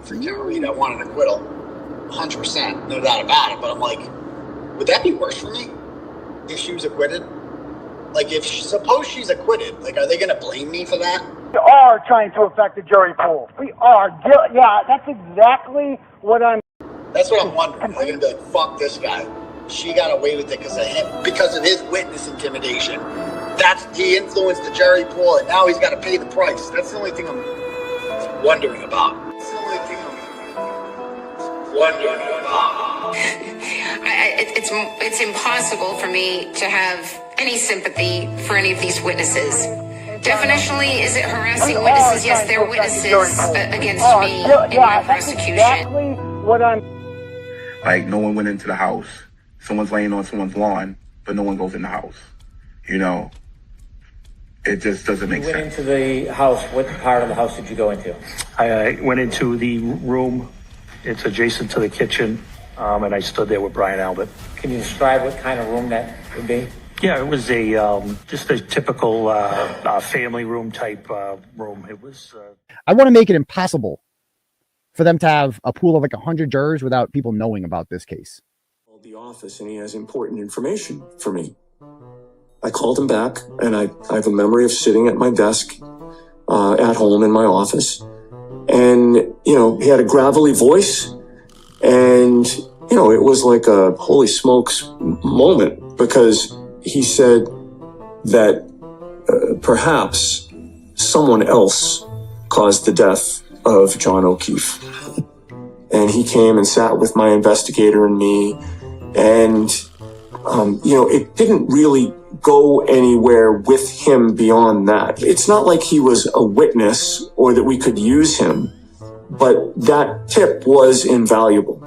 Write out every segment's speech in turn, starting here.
freaking read. I want an acquittal, 100%, no doubt about it. But I'm like, would that be worse for me if she was acquitted? Like, suppose she's acquitted, like, are they going to blame me for that? We are trying to affect the jury pool. We are. Yeah, that's exactly what I'm... That's what I'm wondering. They're going to be like, fuck this guy. She got away with it because of him, because of his witness intimidation. He influenced the jury pool, and now he's got to pay the price. That's the only thing I'm wondering about. That's the only thing I'm wondering about. It's impossible for me to have any sympathy for any of these witnesses. Definitionally, is it harassing witnesses? Yes, they're witnesses against me in my prosecution. Exactly what I'm... Like, no one went into the house. Someone's laying on someone's lawn, but no one goes in the house. You know, it just doesn't make sense. You went into the house. What part of the house did you go into? I went into the room. It's adjacent to the kitchen, and I stood there with Brian Albert. Can you describe what kind of room that would be? Yeah, it was just a typical family room type room. It was. I want to make it impossible for them to have a pool of like 100 jurors without people knowing about this case. The office, and he has important information for me. I called him back, and I have a memory of sitting at my desk at home in my office, and he had a gravelly voice, and it was like a holy smokes moment, because he said that perhaps someone else caused the death of John O'Keefe. And he came and sat with my investigator and me, and it didn't really go anywhere with him beyond that. It's not like he was a witness or that we could use him, but that tip was invaluable.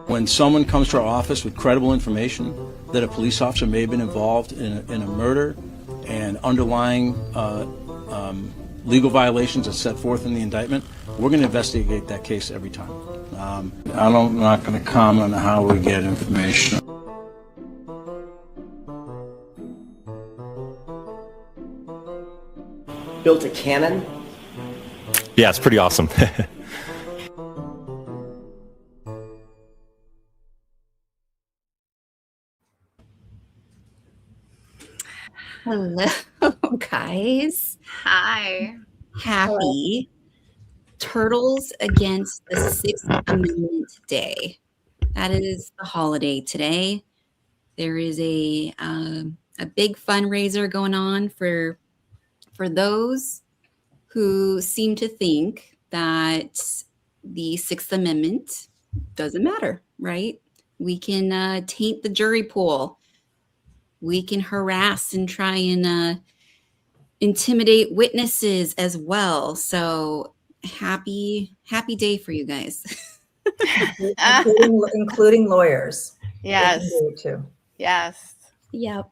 When someone comes to our office with credible information that a police officer may have been involved in a murder and underlying legal violations as set forth in the indictment, we're going to investigate that case every time. I'm not going to comment on how we get information. Built a cannon? Yeah, it's pretty awesome. Hello, guys. Hi. Happy Turtles Against the Sixth Amendment Day. That is the holiday today. There is a big fundraiser going on for those who seem to think that the Sixth Amendment doesn't matter, right? We can taint the jury pool. We can harass and try and intimidate witnesses as well. So happy day for you guys. including lawyers. Yes. Too. Yes. Yep.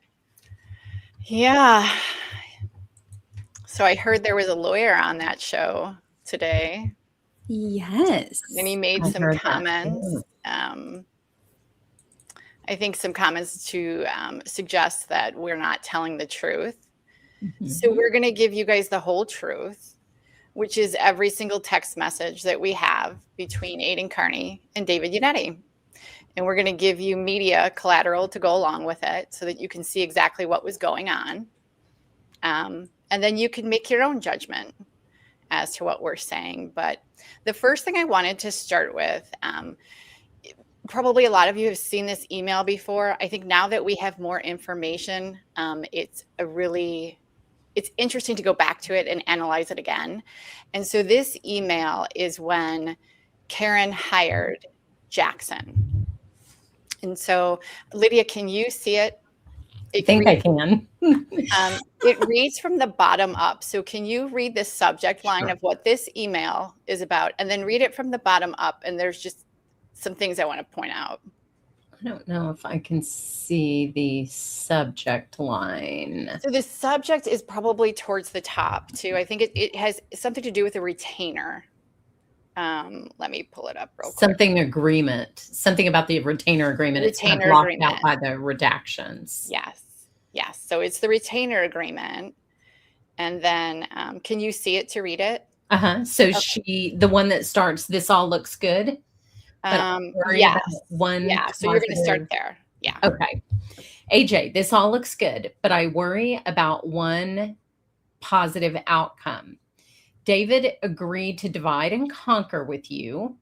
Yeah. So I heard there was a lawyer on that show today. Yes. And he made some comments. I think some comments to suggest that we're not telling the truth. Mm-hmm. So we're going to give you guys the whole truth, which is every single text message that we have between Aidan Carney and David Yannetti. And we're going to give you media collateral to go along with it so that you can see exactly what was going on. And then you can make your own judgment as to what we're saying. But the first thing I wanted to start with, probably a lot of you have seen this email before. I think now that we have more information, it's interesting to go back to it and analyze it again. And so this email is when Karen hired Jackson. And so, Lydia, can you see it? I think I can. It reads from the bottom up. So can you read the subject line of what this email is about, and then read it from the bottom up? And there's just some things I want to point out. I don't know if I can see the subject line. So the subject is probably towards the top too. I think it has something to do with a retainer. Let me pull it up real quick. Something about the retainer agreement. It's kind of Retainer blocked agreement. out by the redactions. Yes. So it's the retainer agreement. And then, can you see it to read it? So the one that starts, this all looks good. Yes. So you're going to start there. Yeah. Okay. AJ, this all looks good, but I worry about one positive outcome. David agreed to divide and conquer with you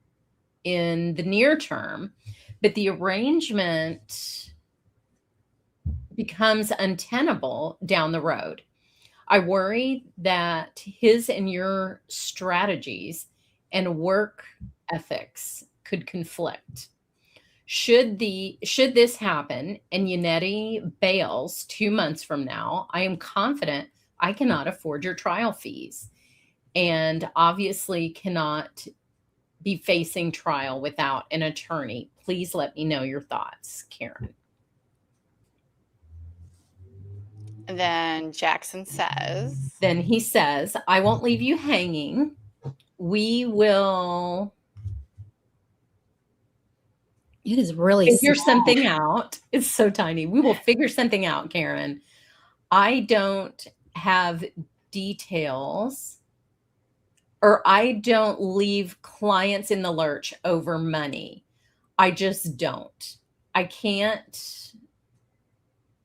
in the near term, but the arrangement becomes untenable down the road. I worry that his and your strategies and work ethics could conflict. Should this happen and Yannetti bails 2 months from now, I am confident I cannot afford your trial fees and obviously cannot be facing trial without an attorney. Please let me know your thoughts, Karen. And then Jackson says. Then he says, I won't leave you hanging. We will. It is really figure small. something out. It's so tiny. We will figure something out, Karen. I don't have details, or I don't leave clients in the lurch over money. I just don't. I can't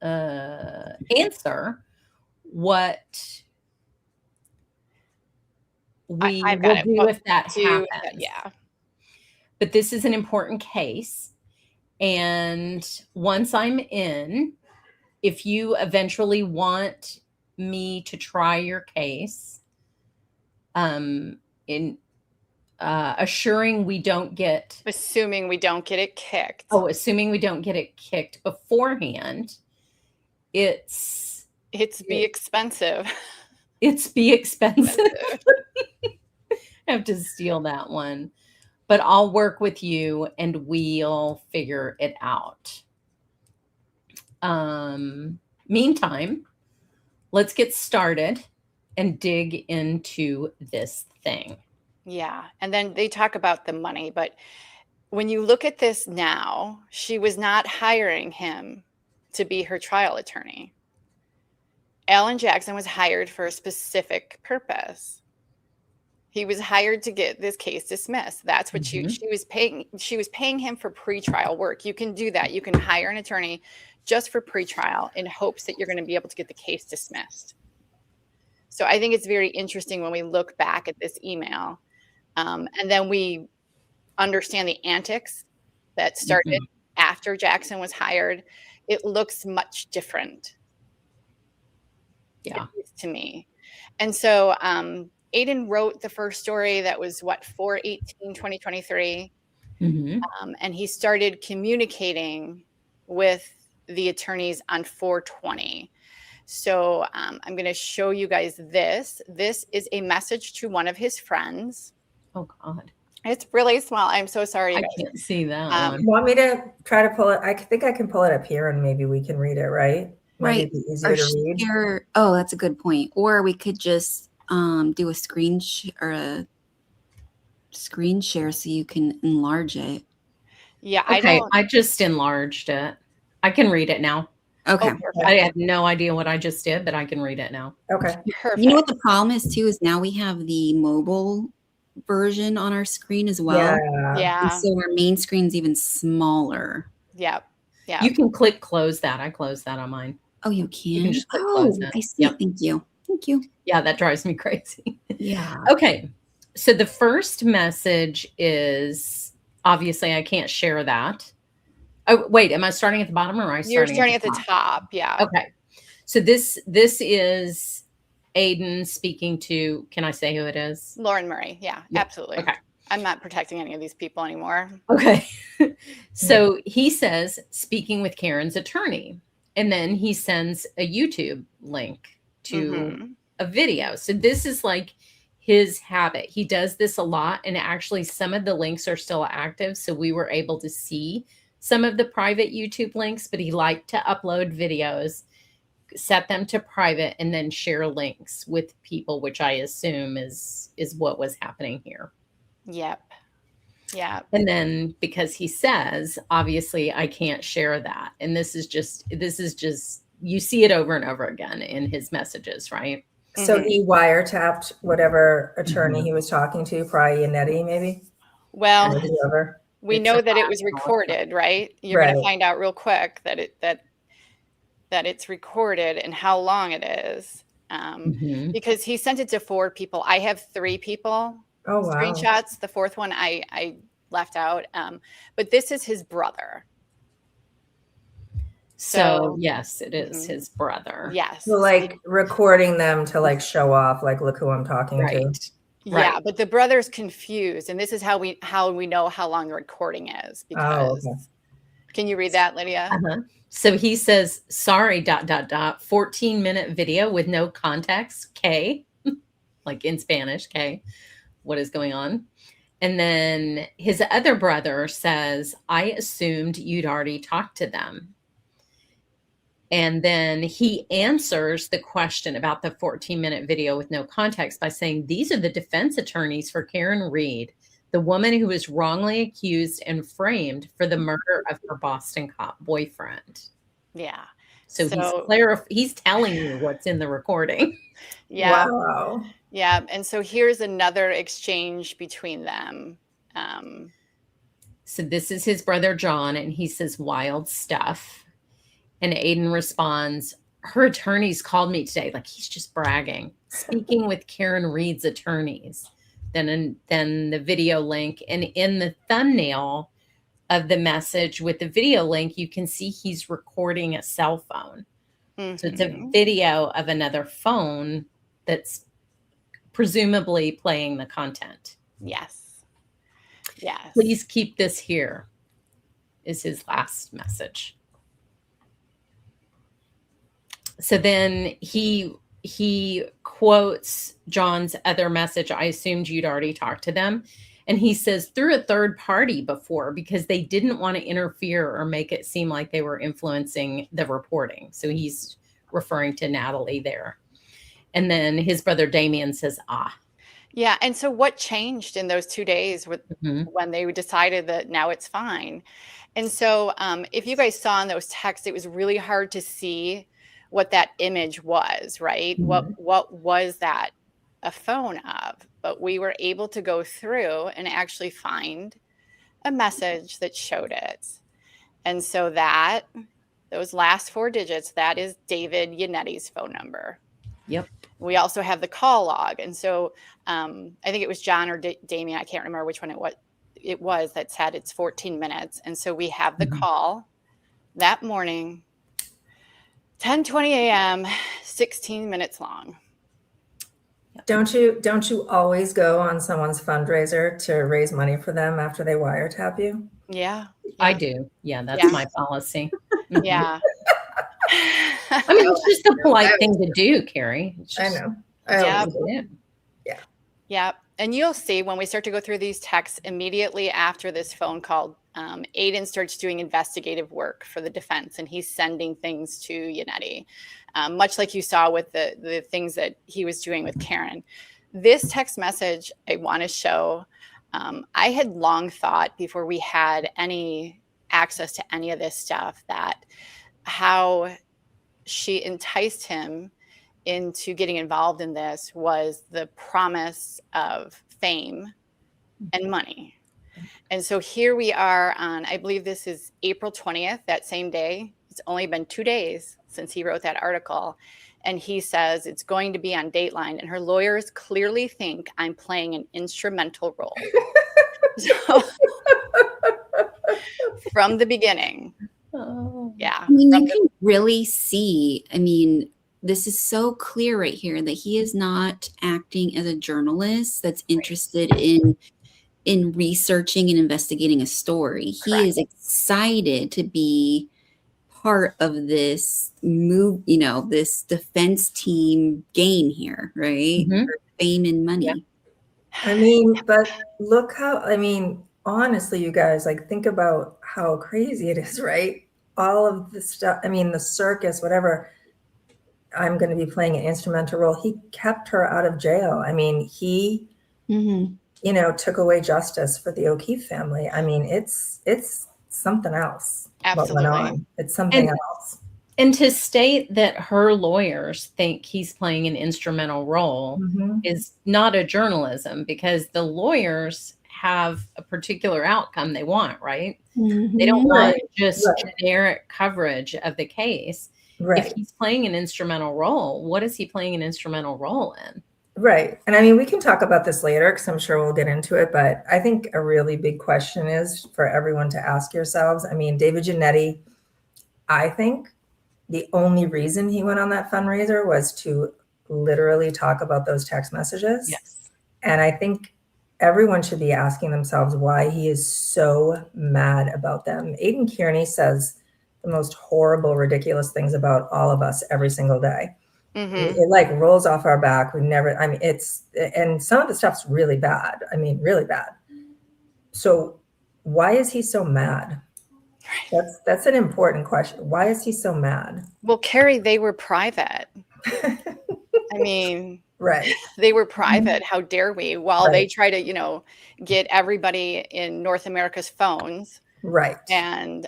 answer what we will do if that happens. Yeah. But this is an important case. And once I'm in, if you eventually want me to try your case, assuming we don't get it kicked. Oh, assuming we don't get it kicked beforehand, it's be expensive. It's be expensive. I have to steal that one. But I'll work with you and we'll figure it out. Meantime, let's get started and dig into this thing. Yeah. And then they talk about the money, but when you look at this now, she was not hiring him to be her trial attorney. Alan Jackson was hired for a specific purpose. He was hired to get this case dismissed. That's what she was paying. She was paying him for pretrial work. You can do that. You can hire an attorney just for pretrial in hopes that you're going to be able to get the case dismissed. So I think it's very interesting when we look back at this email, and then we understand the antics that started after Jackson was hired. It looks much different. Yeah. To me. And so Aiden wrote the first story that was 4/18/2023. And he started communicating with the attorneys on 4/20. So I'm going to show you guys this. This is a message to one of his friends. Oh, God. It's really small. I'm so sorry. I can't see that. You want me to try to pull it? I think I can pull it up here and maybe we can read it, right? Right. Might be easier to read. Share, oh, that's a good point. Or we could just do a screen share so you can enlarge it. Yeah. I just enlarged it. I can read it now. Okay. I have no idea what I just did, but I can read it now. Okay. Perfect. You know what the problem is too, is now we have the mobile version on our screen as well. Yeah. And so our main screen's even smaller. Yep. Yeah. You can click close that. I closed that on mine. Oh, you can? You can just click close that. I see. Yep. Thank you. Thank you. Yeah, that drives me crazy. Yeah. Okay. So the first message is, obviously I can't share that. Oh, wait, am I starting at the bottom or am I starting? You're starting at the top. Yeah. Okay. So this is Aiden speaking to, can I say who it is? Lauren Murray. Yeah, absolutely. Okay. I'm not protecting any of these people anymore. Okay. So he says, speaking with Karen's attorney, and then he sends a YouTube link to a video. So this is like his habit. He does this a lot. And actually some of the links are still active. So we were able to see some of the private YouTube links, but he liked to upload videos, set them to private, and then share links with people, which I assume is what was happening here. Yep. Yeah. And then because he says, obviously I can't share that. And this is just, you see it over and over again in his messages, right? So he wiretapped whatever attorney he was talking to, probably Yannetti, maybe? Well, And whoever. we know that it was recorded, right? You're going to find out real quick that it's recorded and how long it is. Because he sent it to 4 people. I have 3 people. Oh, wow. Screenshots. The 4th one I left out. But this is his brother. So yes, it is his brother. Yes. So like recording them to like show off, like, look who I'm talking to. Yeah, but the brother's confused, and this is how we know how long the recording is. Because can you read that, Lydia? So he says, sorry, ... 14-minute video with no context, K, like in Spanish, K, what is going on? And then his other brother says, I assumed you'd already talked to them. And then he answers the question about the 14-minute video with no context by saying, these are the defense attorneys for Karen Reed, the woman who was wrongly accused and framed for the murder of her Boston cop boyfriend. Yeah. So he's telling you what's in the recording. Yeah. Wow. Yeah. And so here's another exchange between them. So this is his brother, John, and he says wild stuff. And Aiden responds, her attorneys called me today. Like he's just bragging, speaking with Karen Reed's attorneys. Then the video link, and in the thumbnail of the message with the video link, you can see he's recording a cell phone. So it's a video of another phone that's presumably playing the content. Yes. Yes. Please keep this here is his last message. So then he quotes John's other message. I assumed you'd already talked to them. And he says through a third party before, because they didn't want to interfere or make it seem like they were influencing the reporting. So he's referring to Natalie there. And then his brother Damien says, Yeah. And so what changed in those 2 days when they decided that now it's fine? And so if you guys saw in those texts, it was really hard to see what that image was, right? What was that a phone of? But we were able to go through and actually find a message that showed it. And so those last 4 digits, that is David Yannetti's phone number. Yep. We also have the call log. And so I think it was John or Damien, I can't remember which one it was that said it's 14 minutes. And so we have the call that morning, 10:20 a.m., 16 minutes long. Don't you always go on someone's fundraiser to raise money for them after they wiretap you? Yeah. I do. Yeah, that's my policy. Yeah. I mean, it's just a polite thing to do, Carrie. I know. Yeah. And you'll see when we start to go through these texts immediately after this phone call, Aiden starts doing investigative work for the defense, and he's sending things to Yannetti, much like you saw with the things that he was doing with Karen. This text message I want to show, I had long thought before we had any access to any of this stuff that how she enticed him into getting involved in this was the promise of fame and money. And so here we are on, I believe this is April 20th, that same day. It's only been 2 days since he wrote that article. And he says it's going to be on Dateline. And her lawyers clearly think I'm playing an instrumental role. So, from the beginning. Yeah. I mean, you can really see, this is so clear right here that he is not acting as a journalist that's interested in researching and investigating a story. Correct. He is excited to be part of this move, this defense team game here, right? For fame and money. Yeah. But look how, honestly, you guys, think about how crazy it is, right? All of the stuff, the circus, whatever, I'm going to be playing an instrumental role. He kept her out of jail. He you know, took away justice for the O'Keefe family. I mean, it's something else. Absolutely. What went on. It's something else. And to state that her lawyers think he's playing an instrumental role is not a journalism, because the lawyers have a particular outcome they want, right? They don't want just generic coverage of the case. If he's playing an instrumental role, what is he playing an instrumental role in? Right. And I mean, we can talk about this later because I'm sure we'll get into it. But I think a really big question is for everyone to ask yourselves. I mean, David Giannetti, I think the only reason he went on that fundraiser was to literally talk about those text messages. Yes. And I think everyone should be asking themselves why he is so mad about them. Aidan Kearney says the most horrible, ridiculous things about all of us every single day. It like rolls off our back. We never, I mean, and some of the stuff's really bad. I mean, really bad. So why is he so mad? That's an important question. Why is he so mad? Well, Carrie, they were private. I mean, right. They were private. How dare we? While they try to, you know, get everybody in North America's phones. Right. And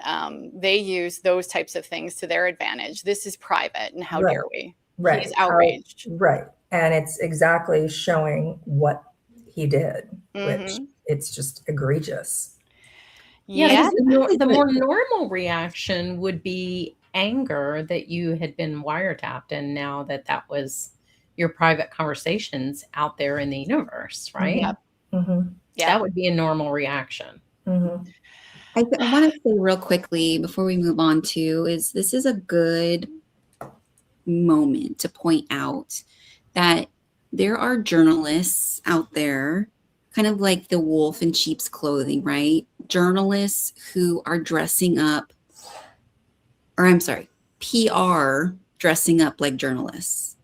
they use those types of things to their advantage. This is private, and how dare we? Right. He's outraged. Right. And it's exactly showing what he did, which it's just egregious. Yeah. The more normal reaction would be anger that you had been wiretapped, and now that was your private conversations out there in the universe, right? Yeah. That would be a normal reaction. I want to say real quickly before we move on to this is a good moment to point out that there are journalists out there, kind of like the wolf in sheep's clothing, right? Journalists who are dressing up, or I'm sorry, PR dressing up like journalists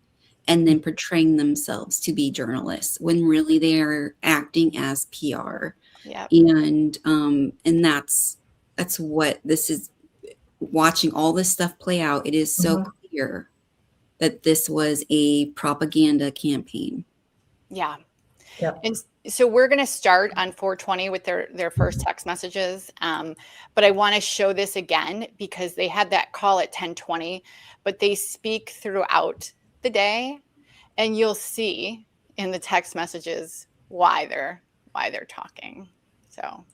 and then portraying themselves to be journalists when really they're acting as PR. Yeah. And that's what this is. Watching all this stuff play out, it is so clear that this was a propaganda campaign. Yeah. And so we're going to start on 420 with their first text messages. But I want to show this again because they had that call at 10:20, but they speak throughout the day, and you'll see in the text messages why they're talking. So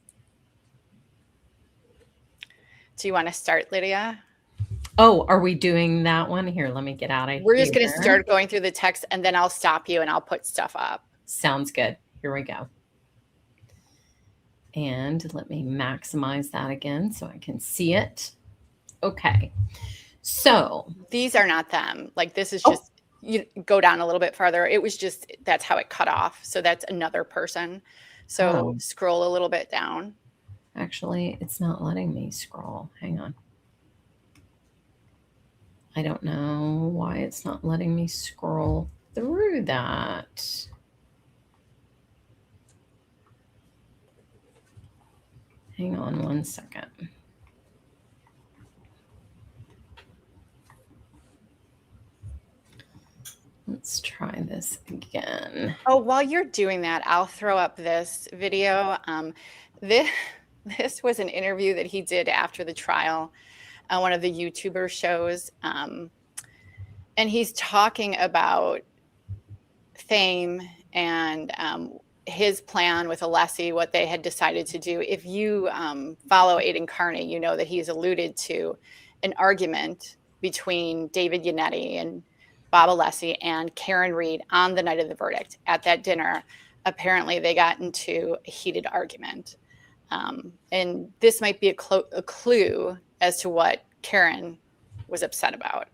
do you want to start, Lydia? Oh, are we doing that one? Here, let me get out of here. We're just going to start going through the text, and then I'll stop you and I'll put stuff up. Sounds good. Here we go. And let me maximize that again so I can see it. Okay. So these are not them. Like, this is just, you go down a little bit farther. It was just, that's how it cut off. So that's another person. So scroll a little bit down. Actually, it's not letting me scroll. Hang on. I don't know why it's not letting me scroll through that. Hang on one second. Let's try this again. Oh, while you're doing that, I'll throw up this video. This was an interview that he did after the trial on one of the YouTuber shows. And he's talking about fame and his plan with Alessi, what they had decided to do. If you follow Aidan Kearney, you know that he's alluded to an argument between David Giannetti and Bob Alessi and Karen Reed on the night of the verdict. At that dinner, apparently they got into a heated argument. And this might be a clue as to what Karen was upset about.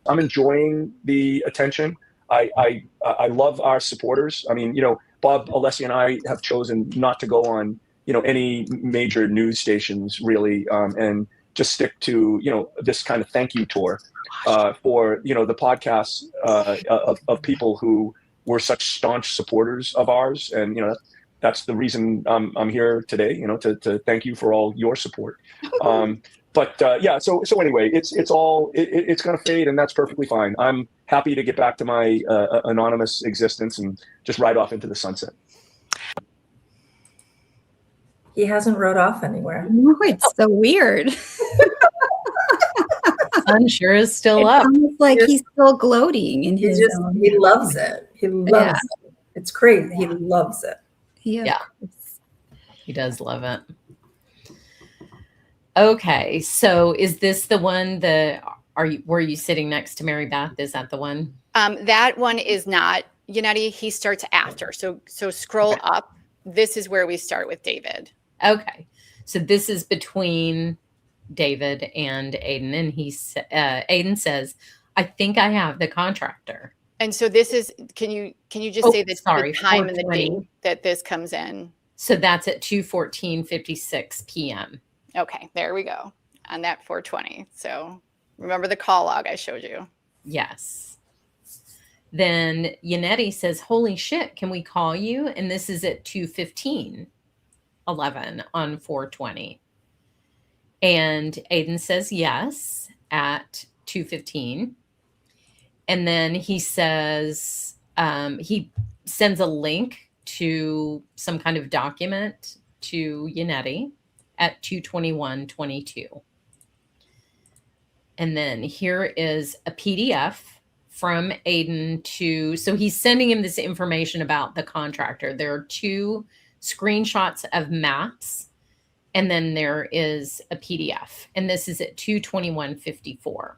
I'm enjoying the attention. I love our supporters. I mean, Bob Alessi and I have chosen not to go on, any major news stations really, and just stick to, this kind of thank you tour for, the podcasts of people who were such staunch supporters of ours. And, that's the reason I'm here today, to thank you for all your support. So anyway, it's going to fade, and that's perfectly fine. I'm happy to get back to my anonymous existence and just ride off into the sunset. He hasn't rode off anywhere. No, it's so weird. Sun sure is still It's up. almost like he's still gloating in his own. He loves it. He loves it. It's crazy. He loves it. Yeah. He does love it. Okay, so is this the one were you sitting next to Mary Beth? Is that the one? That one is not Yannetti. He starts after. So scroll up. This is where we start with David. Okay. So this is between David and Aiden, and Aiden says, "I think I have the contractor." And so this is, can you just say the time and the date that this comes in? So that's at 2:14:56 p.m. Okay, there we go on that 4:20. So remember the call log I showed you? Yes. Then Yannetti says, "Holy shit, can we call you?" And this is at 2:15:11 on 4:20. And Aiden says yes at 2:15. And then he says, he sends a link to some kind of document to Yannetti at 2:21:22. And then here is a PDF from Aiden so he's sending him this information about the contractor. There are 2 screenshots of maps, and then there is a PDF, and this is at 2:21:54.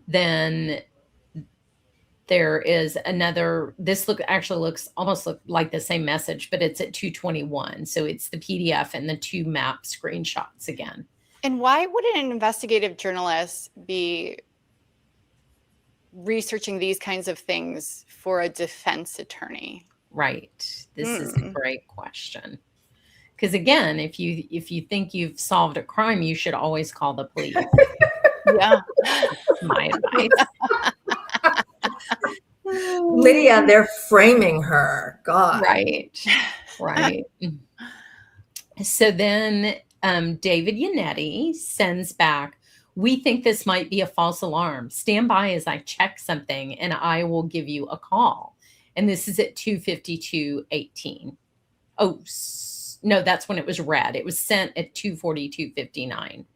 Then there is another, this actually looks like the same message, but it's at 2:21. So it's the PDF and the 2 map screenshots again. And why would an investigative journalist be researching these kinds of things for a defense attorney? Right. This is a great question. Because again, if you think you've solved a crime, you should always call the police. Yeah. That's my advice. Lydia, they're framing her. God. Right. Right. So then David Yannetti sends back, "We think this might be a false alarm. Stand by as I check something and I will give you a call." And this is at 2:52:18. Oh, no, that's when it was read. It was sent at 2:42:59.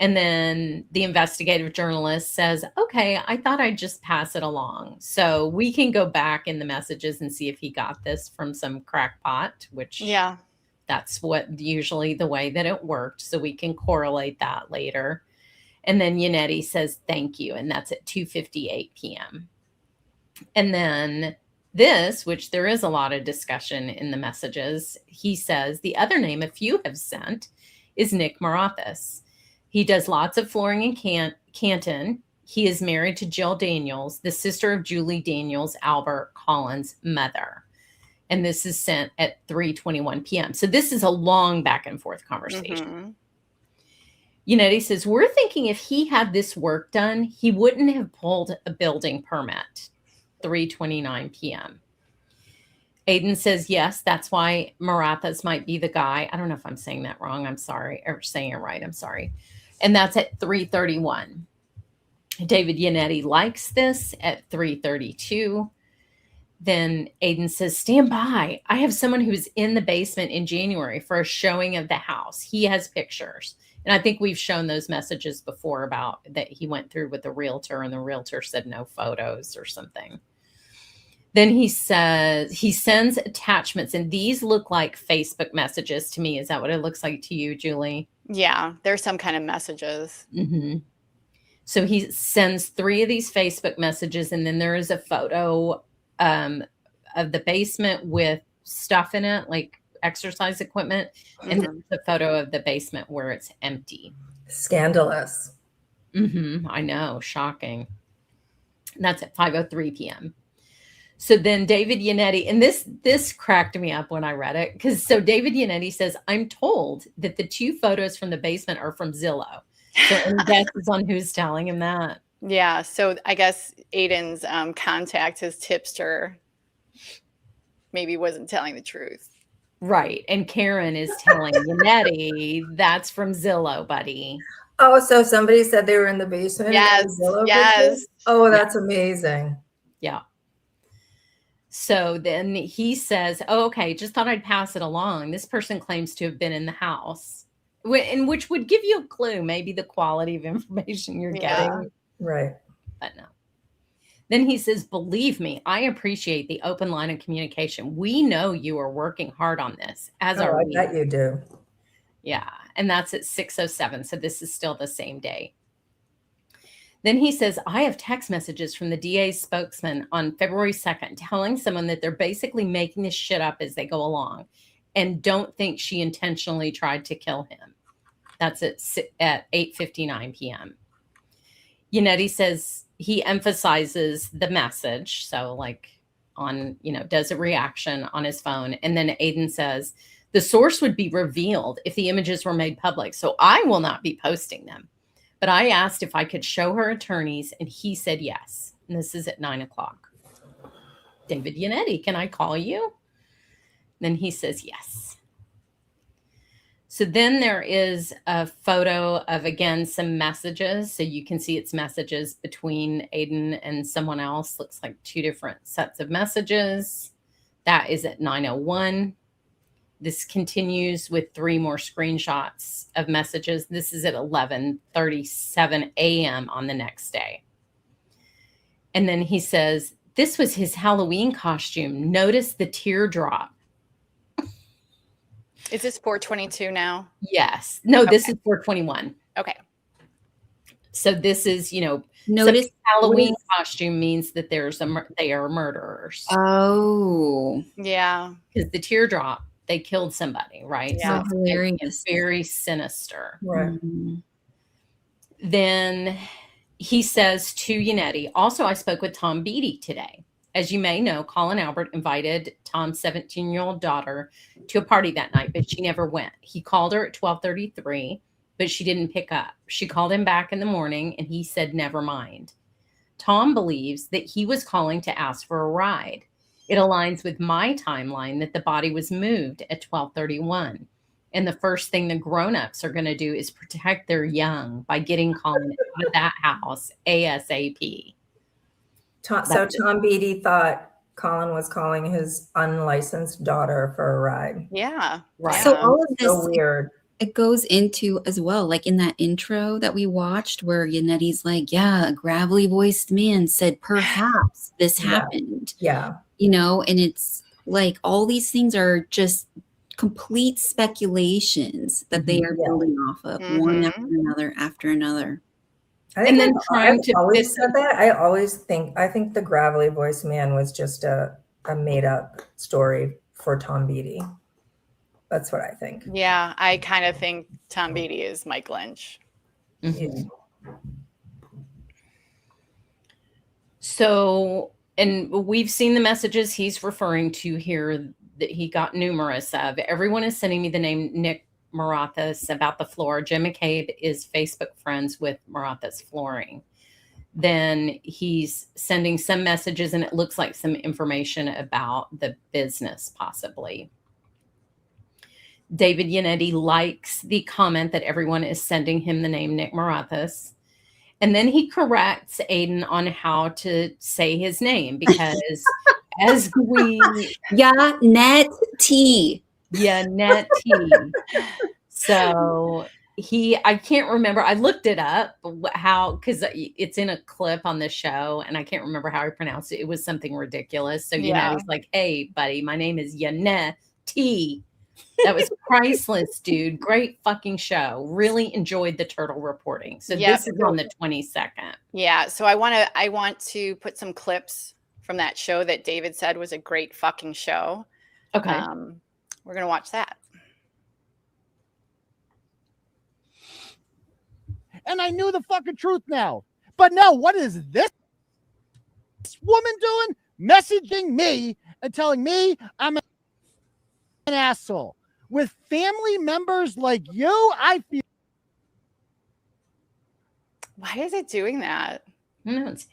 And then the investigative journalist says, "Okay, I thought I'd just pass it along." So we can go back in the messages and see if he got this from some crackpot, which that's what usually the way that it worked. So we can correlate that later. And then Yannetti says, "Thank you." And that's at 2:58 p.m. And then this, which there is a lot of discussion in the messages, he says, "The other name a few have sent is Nick Marathas. He does lots of flooring in Canton. He is married to Jill Daniels, the sister of Julie Daniels, Albert Collins' mother." And this is sent at 3:21 p.m. So this is a long back and forth conversation. Yannetti says, "We're thinking if he had this work done, he wouldn't have pulled a building permit." 3:29 p.m. Aiden says, "Yes, that's why Marathas might be the guy." I don't know if I'm saying that wrong. I'm sorry. Or saying it right. I'm sorry. And that's at 3:31. David Yannetti likes this at 3:32. Then Aiden says, "Stand by. I have someone who's in the basement in January for a showing of the house. He has pictures." And I think we've shown those messages before about that he went through with the realtor and the realtor said no photos or something. Then he says he sends attachments, and these look like Facebook messages to me. Is that what it looks like to you, Julie? Yeah, there's some kind of messages. So he sends 3 of these Facebook messages, and then there is a photo of the basement with stuff in it, like exercise equipment, and then the photo of the basement where it's empty. Scandalous. I know, shocking. And that's at 5:03 p.m. So then David Yannetti, and this cracked me up when I read it, because so David Yannetti says, "I'm told that the 2 photos from the basement are from Zillow." So any guesses on who's telling him that? Yeah, so I guess Aiden's contact, his tipster, maybe wasn't telling the truth. Right. And Karen is telling Yannetti, "That's from Zillow, buddy." Oh, so somebody said they were in the basement? Yes, of the Zillow yes. business? Oh, that's amazing. Yeah. So then he says, oh, okay, just thought I'd pass it along. This person claims to have been in the house, and which would give you a clue, maybe the quality of information you're getting. Right. But no. Then he says, believe me, I appreciate the open line of communication. We know you are working hard on this, as are we. I bet you do. Yeah. And that's at 6:07. So this is still the same day. Then he says, I have text messages from the DA's spokesman on February 2nd telling someone that they're basically making this shit up as they go along and don't think she intentionally tried to kill him. That's at 8:59 p.m. Yannetti says he emphasizes the message. So like on, does a reaction on his phone. And then Aiden says, the source would be revealed if the images were made public. So I will not be posting them. But I asked if I could show her attorneys, and he said yes. And this is at 9:00. David Yannetti, can I call you? Then he says yes. So then there is a photo of, again, some messages. So you can see it's messages between Aiden and someone else. Looks like two different sets of messages. That is at 9:01. This continues with 3 more screenshots of messages. This is at 11:37 a.m. on the next day. And then he says, this was his Halloween costume. Notice the teardrop. Is this 422 now? Yes. No, okay. This is 421. Okay. So this is, notice Halloween costume means that they are murderers. Oh. Yeah. Because the teardrop, they killed somebody, right? Yeah. So it's very sinister. Right. Mm-hmm. Then he says to Yannetti, also, I spoke with Tom Beatty today. As you may know, Colin Albert invited Tom's 17-year-old daughter to a party that night, but she never went. He called her at 12:33, but she didn't pick up. She called him back in the morning, and he said, never mind. Tom believes that he was calling to ask for a ride. It aligns with my timeline that the body was moved at 12:31. And the first thing the grown-ups are going to do is protect their young by getting Colin out of that house ASAP. So Tom Beatty thought Colin was calling his unlicensed daughter for a ride. Yeah. Right. So all of this, so weird. It goes into as well, like in that intro that we watched where Yannetti's like, yeah, a gravelly voiced man said, perhaps this happened. Yeah. And it's like all these things are just complete speculations that they are building off of one after another. And then I've always said that. I think the gravelly voiced man was just a made up story for Tom Beatty. That's what I think. Yeah, I kind of think Tom Beatty is Mike Lynch. Mm-hmm. So, and we've seen the messages he's referring to here that he got numerous of. Everyone is sending me the name Nick Marathas about the floor. Jim McCabe is Facebook friends with Marathas Flooring. Then he's sending some messages, and it looks like some information about the business possibly. David Yannetti likes the comment that everyone is sending him the name Nick Marathas. And then he corrects Aiden on how to say his name because as we... Yannetti. So I can't remember. I looked it up because it's in a clip on the show and I can't remember how he pronounced it. It was something ridiculous. So, he's like, hey, buddy, my name is Yannetti. That was priceless, dude. Great fucking show. Really enjoyed the turtle reporting. So this is on the 22nd. Yeah. So I want to put some clips from that show that David said was a great fucking show. Okay. We're going to watch that. And I knew the fucking truth now. But no, what is this woman doing? Messaging me and telling me I'm an asshole. With family members like you, I feel. Why is it doing that? No, it's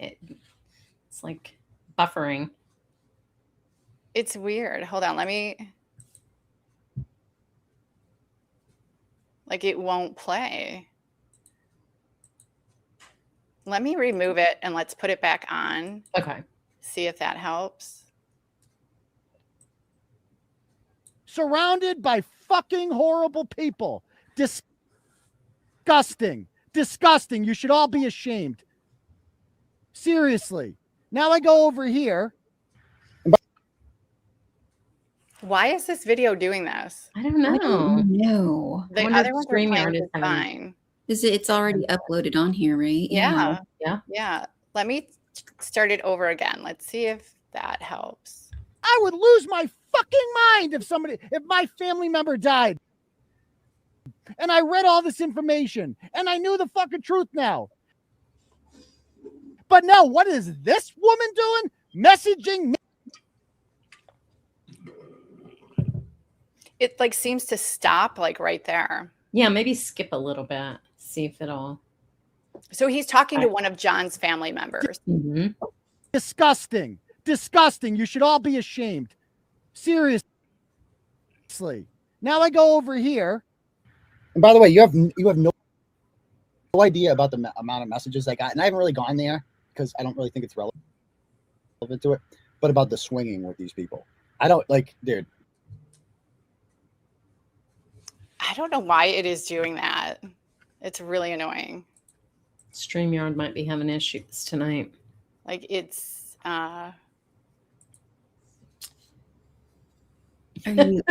like buffering. It's weird. Hold on. It won't play. Let me remove it and let's put it back on. Okay. See if that helps. surrounded by fucking horrible people. Disgusting. Disgusting. You should all be ashamed. Seriously. Now I go over here. Why is this video doing this? I don't know. No. The other ones are playing just fine. It's already uploaded on here, right? Yeah. Yeah. Yeah. Let me start it over again. Let's see if that helps. I would lose my fucking mind if my family member died. And I read all this information and I knew the fucking truth now. But no, what is this woman doing? Messaging me. It like seems to stop like right there. Yeah, maybe skip a little bit. See if it'll. So he's talking to one of John's family members. Mm-hmm. Disgusting. Disgusting. You should all be ashamed. Seriously. Now I go over here. And by the way, you have no idea about the amount of messages I got, and I haven't really gone there because I don't really think it's relevant to it. But about the swinging with these people, I don't like, dude. I don't know why it is doing that. It's really annoying. StreamYard might be having issues tonight. Like it's Are you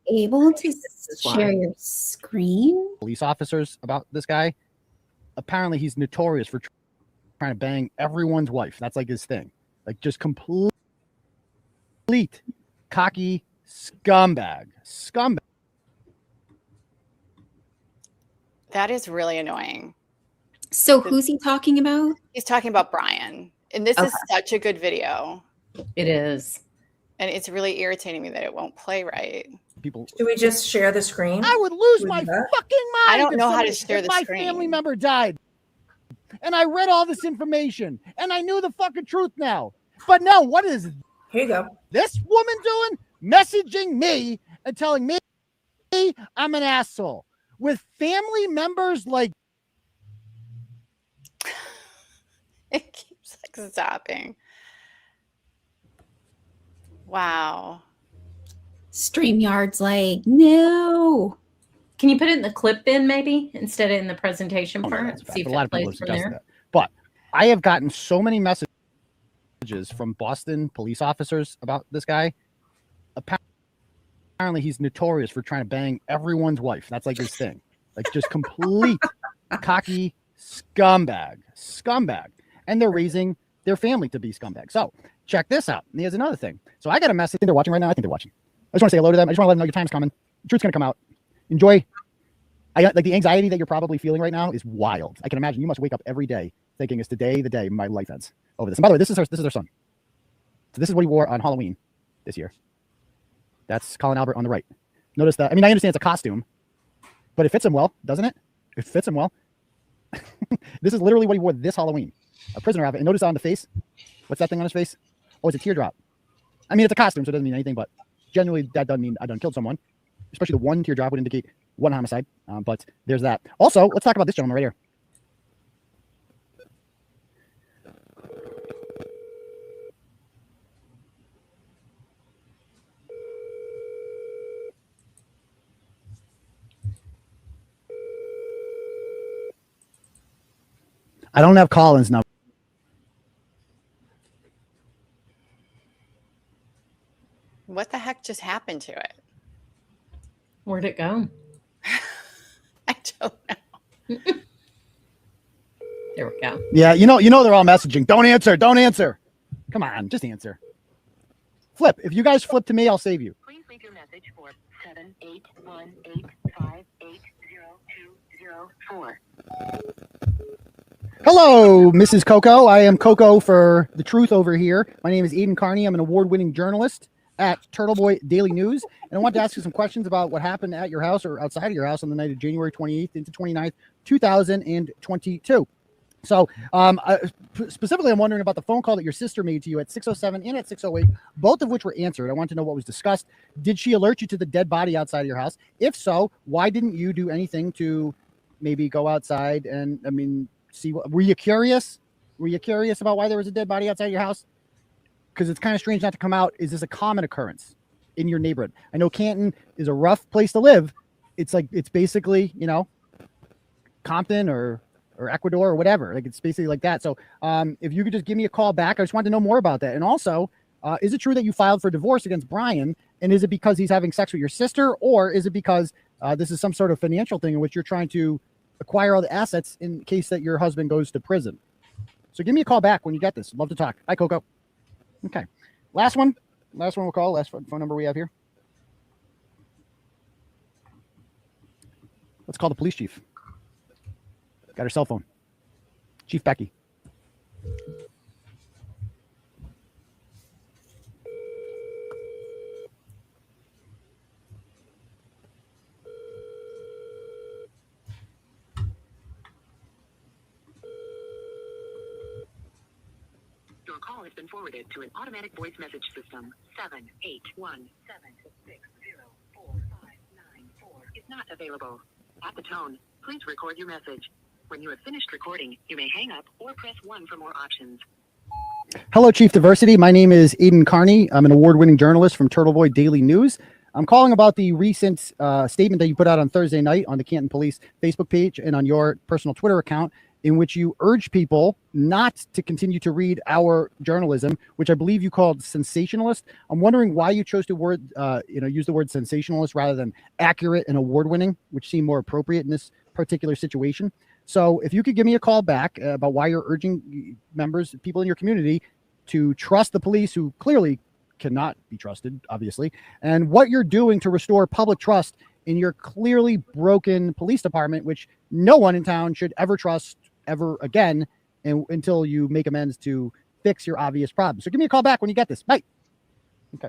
able to share your screen? Police officers about this guy. Apparently, he's notorious for trying to bang everyone's wife. That's like his thing. Like just complete cocky scumbag. Scumbag. that is really annoying. So who's he talking about? He's talking about Brian. And this is such a good video. It is. And it's really irritating me that it won't play right. People. Should we just share the screen? I would lose my fucking mind. I don't know how to if share the my screen. family member died. And I read all this information and I knew the fucking truth now. But no, what is Here you go. this woman doing? Messaging me and telling me I'm an asshole with family members like. It keeps like stopping. Wow. StreamYard's like, no. Can you put it in the clip bin maybe instead of in the presentation Oh, no, part? that's bad. See if But a lot it of people plays have from suggested there. that. But I have gotten so many messages from Boston police officers about this guy. Apparently, he's notorious for trying to bang everyone's wife. That's like his thing. Like just complete cocky scumbag. Scumbag. And they're raising their family to be scumbags. So check this out. And here's another thing. So I got a message. They're watching right now. I think they're watching. I just want to say hello to them. I just want to let them know your time's coming. The truth's going to come out. Enjoy. Like the anxiety that you're probably feeling right now is wild. I can imagine you must wake up every day thinking it's today, the day my life ends over this. And by the way, this is their son. So this is what he wore on Halloween this year. That's Colin Albert on the right. Notice that. I mean, I understand it's a costume, but it fits him well, doesn't it? It fits him well. This is literally what he wore this Halloween. A prisoner outfit. And notice on the face. What's that thing on his face? Oh, it's a teardrop. I mean, it's a costume, so it doesn't mean anything, but generally that doesn't mean I done killed someone. Especially the one teardrop would indicate one homicide. But there's that. Also, let's talk about this gentleman right here. I don't have Colin's number. What the heck just happened to it? Where'd it go? I don't know. There we go. Yeah, you know they're all messaging. Don't answer. Don't answer. Come on, just answer. Flip. If you guys flip to me, I'll save you. Please leave your message for 78185800204. Hello, Mrs. Coco. I am Coco for The Truth over here. My name is Aiden Carney. I'm an award-winning journalist at Turtle Boy Daily News. And I want to ask you some questions about what happened at your house or outside of your house on the night of January 28th into 29th, 2022. So specifically, I'm wondering about the phone call that your sister made to you at 6:07 and at 6:08, both of which were answered. I want to know what was discussed. Did she alert you to the dead body outside of your house? If so, why didn't you do anything to maybe go outside and, I mean, see what, were you curious? Were you curious about why there was a dead body outside your house? Because it's kind of strange not to come out. Is this a common occurrence? in your neighborhood. I know Canton is a rough place to live. It's basically, Compton or Ecuador or whatever. Like, it's basically like that. So if you could just give me a call back, I just wanted to know more about that. And also, is it true that you filed for divorce against Brian? And is it because he's having sex with your sister, or is it because this is some sort of financial thing in which you're trying to acquire all the assets in case that your husband goes to prison? So give me a call back when you get this. Love to talk. Hi, Coco. Okay. Last one we'll call. Last phone number we have here. Let's call the police chief. Got her cell phone. Chief Becky. Your call has been forwarded to an automatic voice message system. 78176045994 is not available. At the tone, please record your message. When you have finished recording, you may hang up or press 1 for more options. Hello, Chief Diversity. My name is Aiden Carney. I'm an award-winning journalist from Turtle Boy Daily News. I'm calling about the recent statement that you put out on Thursday night on the Canton Police Facebook page and on your personal Twitter account, in which you urge people not to continue to read our journalism, which I believe you called sensationalist. I'm wondering why you chose to use the word sensationalist rather than accurate and award-winning, which seemed more appropriate in this particular situation. So if you could give me a call back about why you're urging people in your community to trust the police, who clearly cannot be trusted, obviously, and what you're doing to restore public trust in your clearly broken police department, which no one in town should ever trust ever again, and until you make amends to fix your obvious problems. So give me a call back when you get this. Bye. Okay.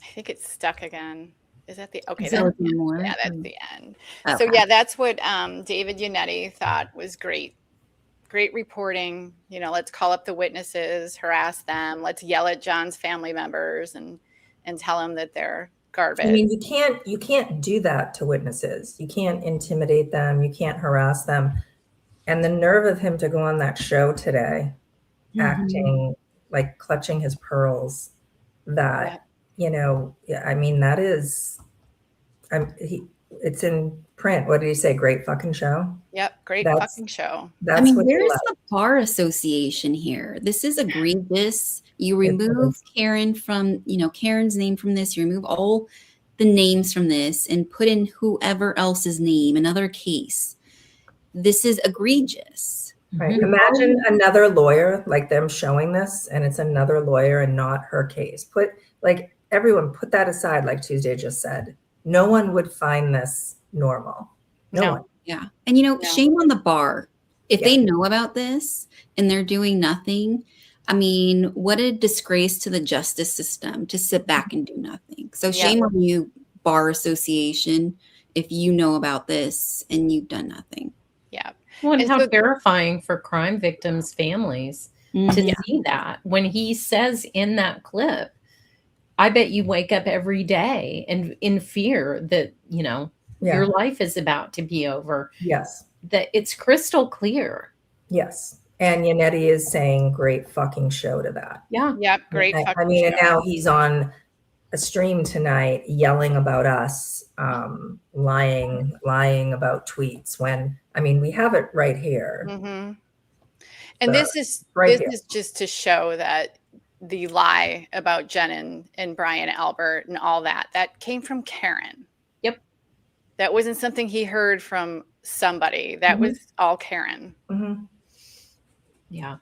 I think it's stuck again. Is that the okay? That's That's the end. Okay. So yeah, that's what David Yannetti thought was great. Great reporting. Let's call up the witnesses, harass them. Let's yell at John's family members and tell them that they're garbage. I mean, you can't do that to witnesses. You can't intimidate them. You can't harass them. And the nerve of him to go on that show today, acting like clutching his pearls, that, I mean, that is, it's in print. What did he say? Great fucking show. Yep. Great fucking show. I mean, where's the bar association here? This is egregious. You remove Karen from, Karen's name from this. You remove all the names from this and put in whoever else's name, another case. This is egregious. Right. Imagine another lawyer, like them showing this, and it's another lawyer and not her case. Everyone put that aside, like Tuesday just said. No one would find this normal. No one. Yeah. And, shame on the bar. If they know about this and they're doing nothing, I mean, what a disgrace to the justice system to sit back and do nothing. So shame on you, Bar Association, if you know about this and you've done nothing. Yeah. Well, and how terrifying for crime victims' families to see that. When he says in that clip, I bet you wake up every day and in fear that, your life is about to be over. Yes. That it's crystal clear. Yes. And Yannetti is saying great fucking show to that. Yeah. Yep. Great fucking I mean, show. and now he's on a stream tonight yelling about us, lying about tweets when, I mean, we have it right here. Mm-hmm. And this is just to show that the lie about Jen and Brian Albert and all that came from Karen. Yep. That wasn't something he heard from somebody. That was all Karen. Mm-hmm. Yeah.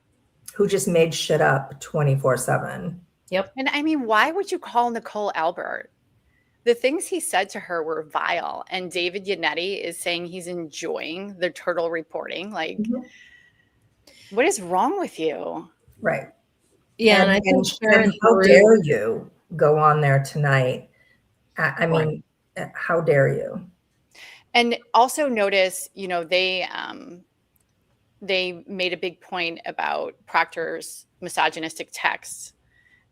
Who just made shit up 24/7. Yep. And I mean, why would you call Nicole Albert? The things he said to her were vile. And David Yannetti is saying he's enjoying the turtle reporting. Like, what is wrong with you? Right. Yeah. And I think how dare you go on there tonight? I mean, how dare you? And also notice, they made a big point about Proctor's misogynistic texts.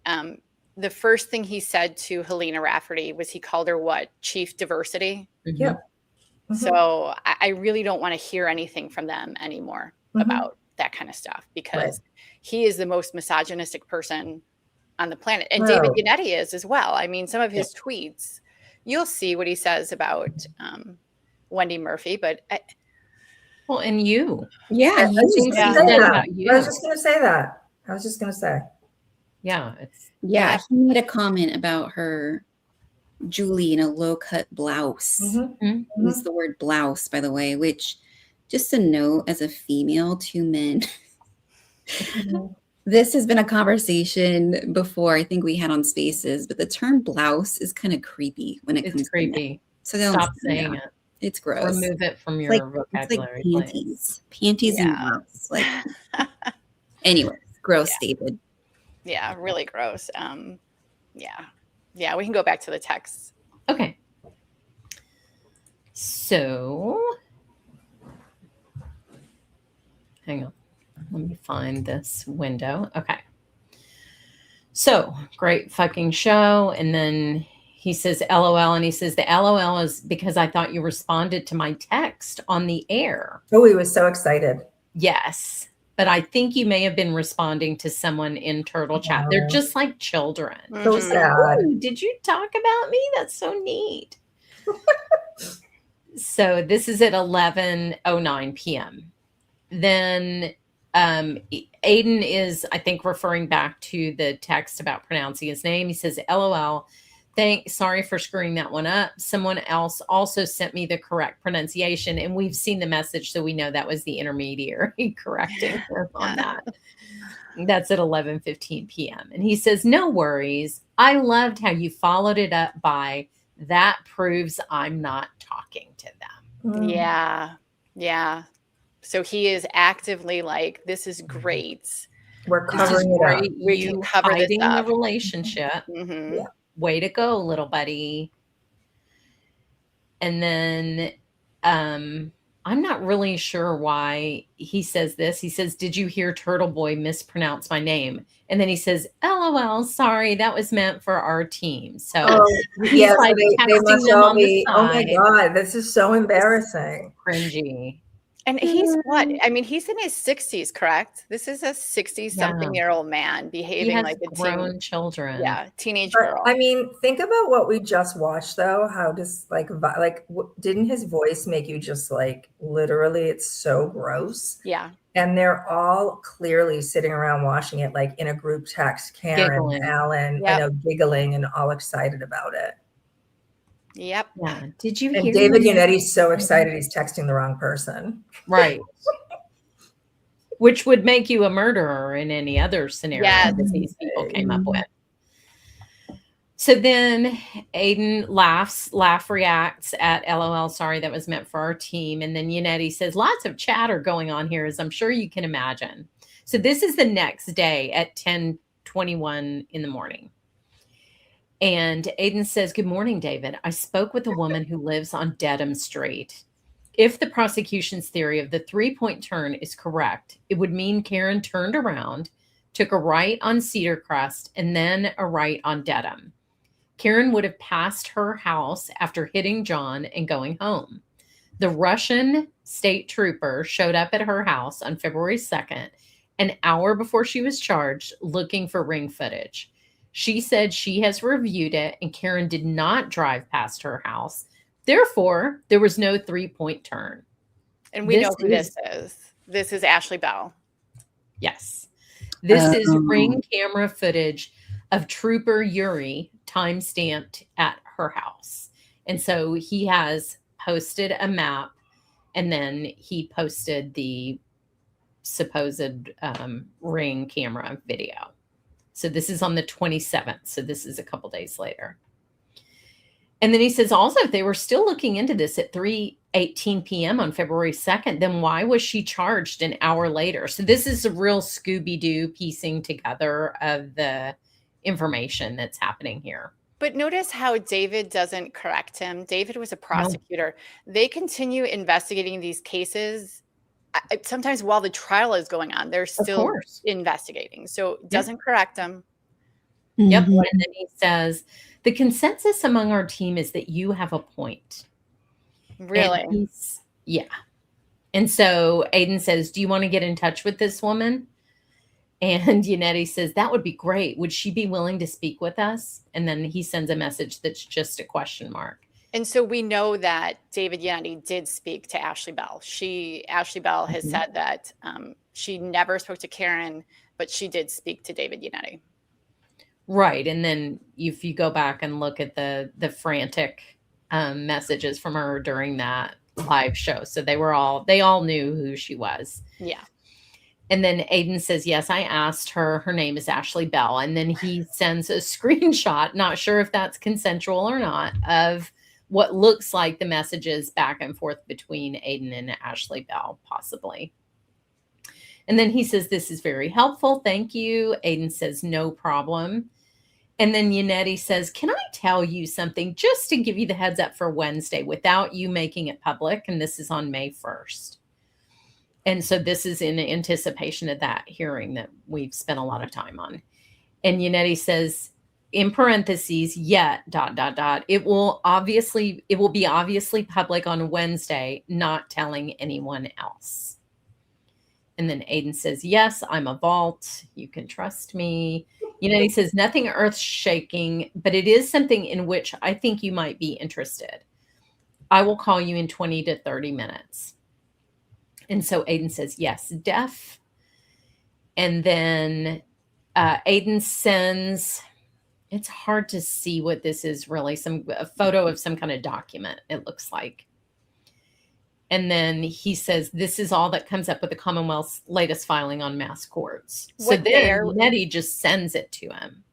The first thing he said to Helena Rafferty was he called her what? Chief Diversity? Yeah. So I really don't want to hear anything from them anymore about that kind of stuff because he is the most misogynistic person on the planet. And David Yannetti is as well. I mean, some of his tweets, you'll see what he says about Wendy Murphy, but well, and you. Yeah, I was just going to say that. Yeah. He made a comment about her Julie in a low-cut blouse. Use the word blouse, by the way, which, just a note, as a female to men, this has been a conversation before I think we had on Spaces, but the term blouse is kind of creepy when it comes to men. So don't stop saying it. It's gross. Remove it from your vocabulary. It's like panties. Panties and blouse. Like, anyway, gross, David. Yeah, really gross. Yeah, we can go back to the text. Okay. So, hang on. Let me find this window. Okay. So, great fucking show. And then he says, LOL. And he says, the LOL is because I thought you responded to my text on the air. Oh, he was so excited. Yes. But I think you may have been responding to someone in Turtle Chat. They're just like children. So sad. Did you talk about me? That's so neat. So this is at 11:09 p.m. Then Aiden is, I think, referring back to the text about pronouncing his name. He says, LOL. Sorry for screwing that one up. Someone else also sent me the correct pronunciation, and we've seen the message, so we know that was the intermediary correcting us on that. That's at 11:15 p.m. And he says, no worries. I loved how you followed it up by, that proves I'm not talking to them. Yeah. So he is actively like, this is great. We're covering it up. We can cover this up. The relationship. Yeah. Way to go, little buddy. And then I'm not really sure why he says this. He says, did you hear Turtle Boy mispronounce my name? And then he says, LOL, sorry, that was meant for our team. So he's like they must all be, oh my God, this is so embarrassing. Cringy. And he's what? I mean, he's in his 60s, correct? This is a 60-something-year-old man behaving like a grown children. Yeah, teenage girl. I mean, think about what we just watched, though. How does didn't his voice make you just like literally? It's so gross. Yeah. And they're all clearly sitting around watching it, like in a group text. Karen, Giggling. Alan, giggling and all excited about it. Yep. Yeah. Did you and hear David Yannetti's so excited he's texting the wrong person. Right. Which would make you a murderer in any other scenario that these people came up with. So then Aiden reacts at LOL, sorry, that was meant for our team. And then Yannetti says, lots of chatter going on here, as I'm sure you can imagine. So this is the next day at 10:21 in the morning. And Aiden says, good morning, David. I spoke with a woman who lives on Dedham Street. If the prosecution's theory of the 3-point turn is correct, it would mean Karen turned around, took a right on Cedar Crest, and then a right on Dedham. Karen would have passed her house after hitting John and going home. The Russian state trooper showed up at her house on February 2nd, an hour before she was charged, looking for ring footage. She said she has reviewed it and Karen did not drive past her house. Therefore, there was no 3-point turn. And we know who this is. This is Ashley Bell. Yes. This is ring camera footage of Trooper Yuri time-stamped at her house. And so he has posted a map and then he posted the supposed ring camera video. So this is on the 27th. So this is a couple days later. And then he says, also, if they were still looking into this at 3:18 p.m. on February 2nd, then why was she charged an hour later? So this is a real Scooby-Doo piecing together of the information that's happening here. But notice how David doesn't correct him. David was a prosecutor. No. They continue investigating these cases. Sometimes while the trial is going on, they're still investigating. So doesn't correct them. Yep. And then he says, the consensus among our team is that you have a point. Really? Yeah. And so Aiden says, do you want to get in touch with this woman? And Yannetti says, that would be great. Would she be willing to speak with us? And then he sends a message that's just a question mark. And so we know that David Yannetti did speak to Ashley Bell. Ashley Bell has said that she never spoke to Karen, but she did speak to David Yannetti. Right. And then if you go back and look at the frantic messages from her during that live show. So they all knew who she was. Yeah. And then Aiden says, yes, I asked her. Her name is Ashley Bell. And then he sends a screenshot, not sure if that's consensual or not, of what looks like the messages back and forth between Aiden and Ashley Bell, possibly. And then he says, this is very helpful. Thank you. Aiden says, no problem. And then Yannetti says, can I tell you something just to give you the heads up for Wednesday without you making it public? And this is on May 1st. And so this is in anticipation of that hearing that we've spent a lot of time on. And Yannetti says, in parentheses, yet, ... It will be obviously public on Wednesday, not telling anyone else. And then Aiden says, yes, I'm a vault. You can trust me. Yannetti says, nothing earth shaking, but it is something in which I think you might be interested. I will call you in 20 to 30 minutes. And so Aiden says, yes, Def. And then Aiden sends, it's hard to see what this is really, a photo of some kind of document, it looks like. And then he says, this is all that comes up with the Commonwealth's latest filing on mass courts. So then Nettie just sends it to him.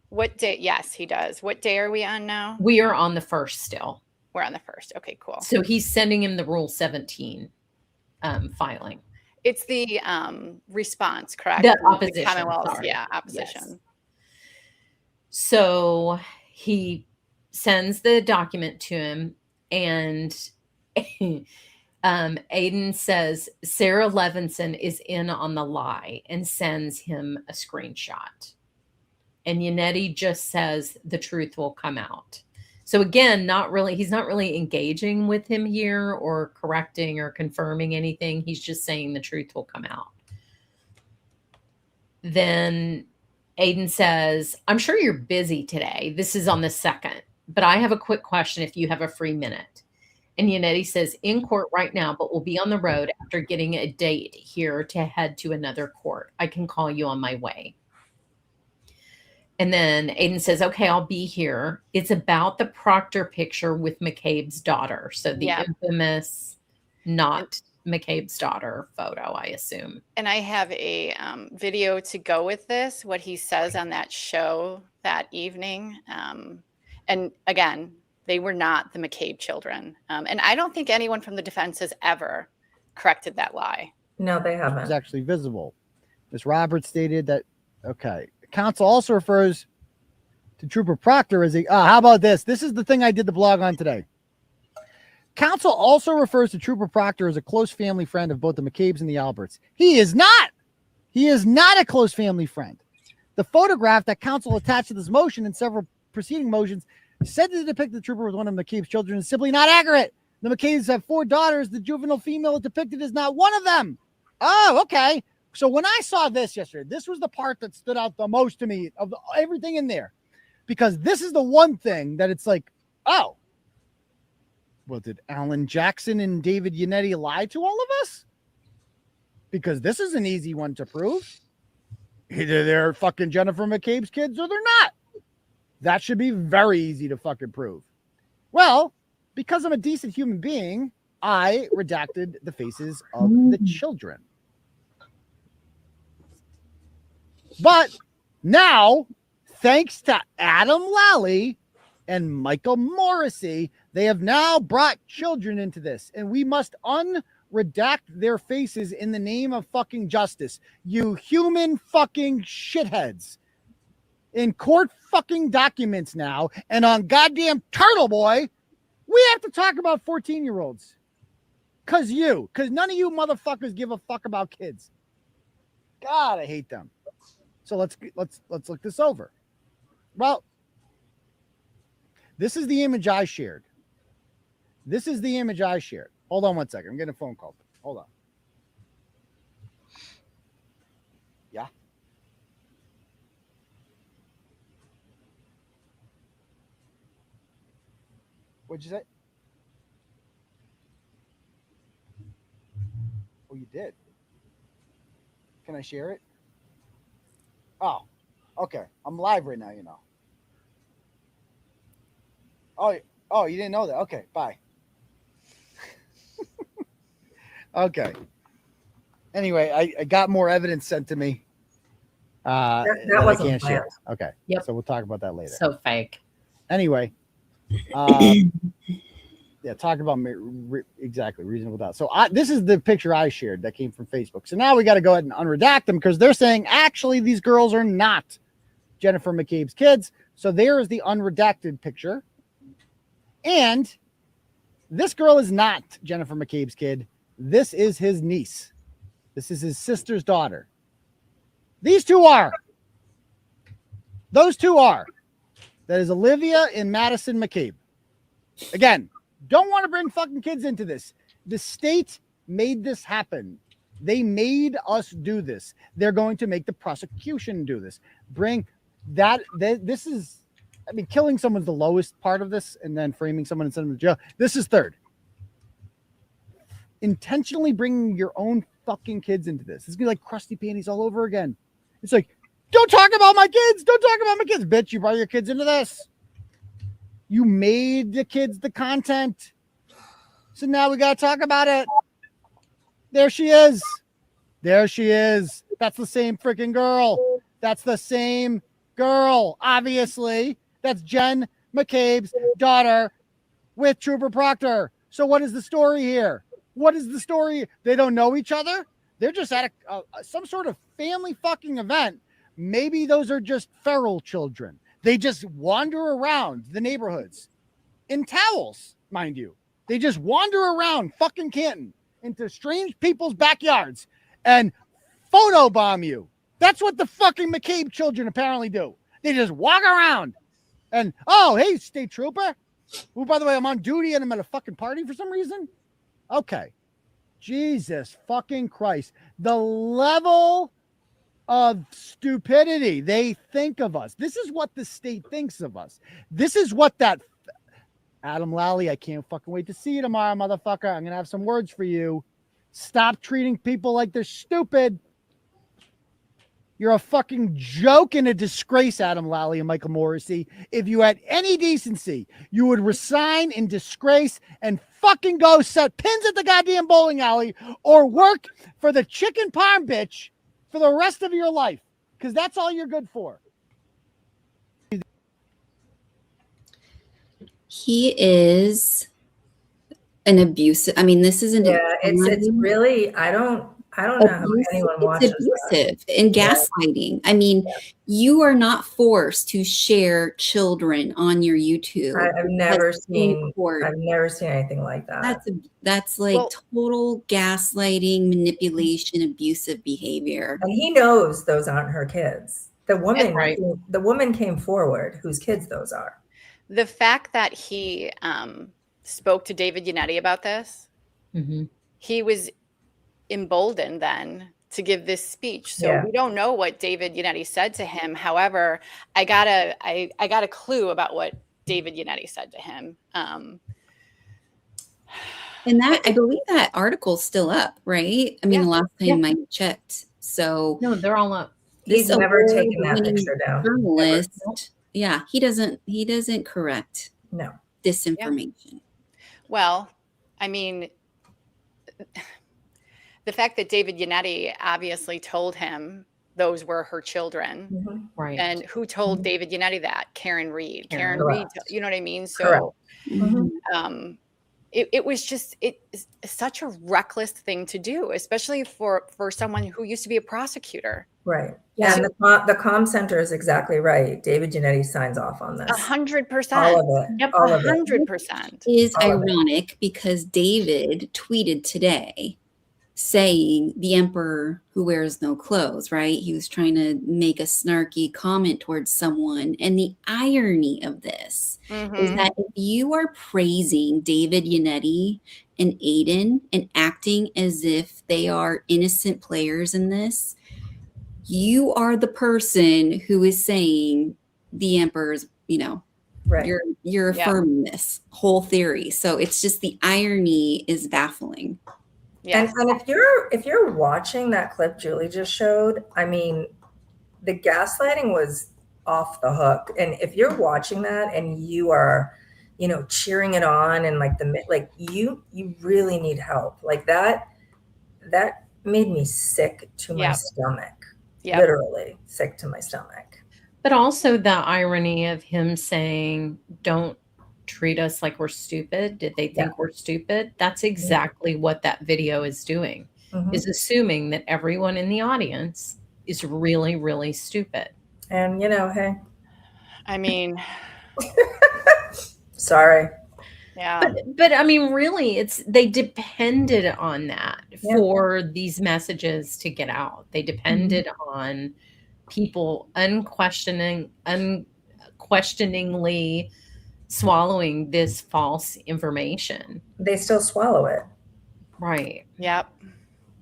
What day? Yes, he does. What day are we on now? We are on the 1st still. We're on the 1st. Okay, cool. So he's sending him the Rule 17 filing. It's the response, correct? The opposition. The Commonwealth, sorry. yeah, opposition. Yes. So he sends the document to him, and Aiden says Sarah Levinson is in on the lie and sends him a screenshot. And Yannetti just says the truth will come out. So again, he's not really engaging with him here or correcting or confirming anything. He's just saying the truth will come out. Then Aiden says, I'm sure you're busy today. This is on the 2nd, but I have a quick question if you have a free minute. And Yannetti says, in court right now, but we'll be on the road after getting a date here to head to another court. I can call you on my way. And then Aiden says, okay, I'll be here. It's about the Proctor picture with McCabe's daughter. So the infamous, not McCabe's daughter photo, I assume. And I have a video to go with this, what he says on that show that evening. And again, they were not the McCabe children. And I don't think anyone from the defense has ever corrected that lie. No, they haven't. It's actually visible. Ms. Roberts stated that, okay. Counsel also refers to Trooper Proctor as how about this? This is the thing I did the blog on today. Counsel also refers to Trooper Proctor as a close family friend of both the McCabes and the Alberts. He is not. He is not a close family friend. The photograph that counsel attached to this motion and several preceding motions said to depict the trooper with one of McCabe's children is simply not accurate. The McCabes have 4 daughters. The juvenile female depicted is not one of them. Oh, okay. So when I saw this yesterday, this was the part that stood out the most to me of everything in there, because this is the one thing that it's like, oh, well, did Alan Jackson and David Yannetti lie to all of us? Because this is an easy one to prove. Either they're fucking Jennifer McCabe's kids or they're not. That should be very easy to fucking prove. Well, because I'm a decent human being, I redacted the faces of the children. But now, thanks to Adam Lally and Michael Morrissey, they have now brought children into this, and we must unredact their faces in the name of fucking justice. You human fucking shitheads. In court fucking documents now, and on goddamn Turtle Boy, we have to talk about 14-year-olds. Cause none of you motherfuckers give a fuck about kids. God, I hate them. So let's look this over. Well, this is the image I shared. Hold on one second. I'm getting a phone call. Hold on. Yeah. What'd you say? Oh, you did. Can I share it? Oh, okay. I'm live right now, you know. Oh, you didn't know that? Okay, bye. Okay. Anyway, I got more evidence sent to me. That I wasn't can't share. planned. Okay. Yep. So we'll talk about that later. So fake. Anyway, yeah, talk about exactly reasonable doubt. So this is the picture I shared that came from Facebook. So now we got to go ahead and unredact them because they're saying actually these girls are not Jennifer McCabe's kids. So there is the unredacted picture. And this girl is not Jennifer McCabe's kid. This is his niece. This is his sister's daughter. These two are. Those two are. That is Olivia and Madison McCabe. Again, don't want to bring fucking kids into this. The state made this happen. They made us do this. They're going to make the prosecution do this. Bring that. This is, I mean, killing someone's the lowest part of this, and then framing someone and sending them to jail. This is third. Intentionally bringing your own fucking kids into this. It's gonna be like crusty panties all over again. It's like, don't talk about my kids. Don't talk about my kids. Bitch, you brought your kids into this. You made the kids the content. So now we got to talk about it. There she is. There she is. That's the same freaking girl. That's the same girl. Obviously, that's Jen McCabe's daughter with Trooper Proctor. So what is the story here? What is the story? They don't know each other. They're just at some sort of family fucking event. Maybe those are just feral children. They just wander around the neighborhoods in towels, mind you. They just wander around fucking Canton into strange people's backyards and photobomb you. That's what the fucking McCabe children apparently do. They just walk around and, oh, hey, state trooper. Who, by the way, I'm on duty and I'm at a fucking party for some reason. Okay. Jesus fucking Christ. The level of stupidity they think of us. This is what the state thinks of us. This is what that Adam Lally, I can't fucking wait to see you tomorrow, motherfucker. I'm going to have some words for you. Stop treating people like they're stupid. You're a fucking joke and a disgrace, Adam Lally and Michael Morrissey. If you had any decency, you would resign in disgrace and fucking go set pins at the goddamn bowling alley or work for the chicken parm bitch for the rest of your life, because that's all you're good for. He is an abusive. I mean, this isn't. Yeah, it's really. I don't know how anyone watches abusive and gaslighting. I mean, you are not forced to share children on your YouTube. I've never seen anything like that. That's like total gaslighting, manipulation, abusive behavior. And he knows those aren't her kids. The woman came forward whose kids those are. The fact that he spoke to David Yannetti about this, he was emboldened then to give this speech. So we don't know what David Yannetti said to him. However, I got a clue about what David Yannetti said to him. And that, I believe that article's still up, right? I mean, the last time I checked. So no, they're all up. He's never taken that picture down. Journalist, he doesn't correct disinformation. Yeah. Well, I mean, the fact that David Yannetti obviously told him those were her children, right? And who told David Yannetti that? Karen Reed. Karen Reed, you know what I mean? So, it was just such a reckless thing to do, especially for someone who used to be a prosecutor. Right. Yeah. And the comm center is exactly right. David Yannetti signs off on this. 100%. All of it. Yep. All of 100%. Is ironic because David tweeted today saying the emperor who wears no clothes, right? He was trying to make a snarky comment towards someone. And the irony of this is that if you are praising David Yannetti and Aiden and acting as if they are innocent players in this, you are the person who is saying the emperor's, Right. You're affirming this whole theory. So it's just the irony is baffling. And if you're watching that clip Julie just showed, I mean, the gaslighting was off the hook. And if you're watching that and you are, cheering it on and you really need help. Like that made me sick to my stomach. Literally sick to my stomach. But also the irony of him saying, don't treat us like we're stupid. Did they think we're stupid? That's exactly what that video is doing, is assuming that everyone in the audience is really, really stupid. And, hey. I mean. Sorry. Yeah. But I mean, really, they depended on that for these messages to get out. They depended on people unquestioningly swallowing this false information. They still swallow it. Right. Yep.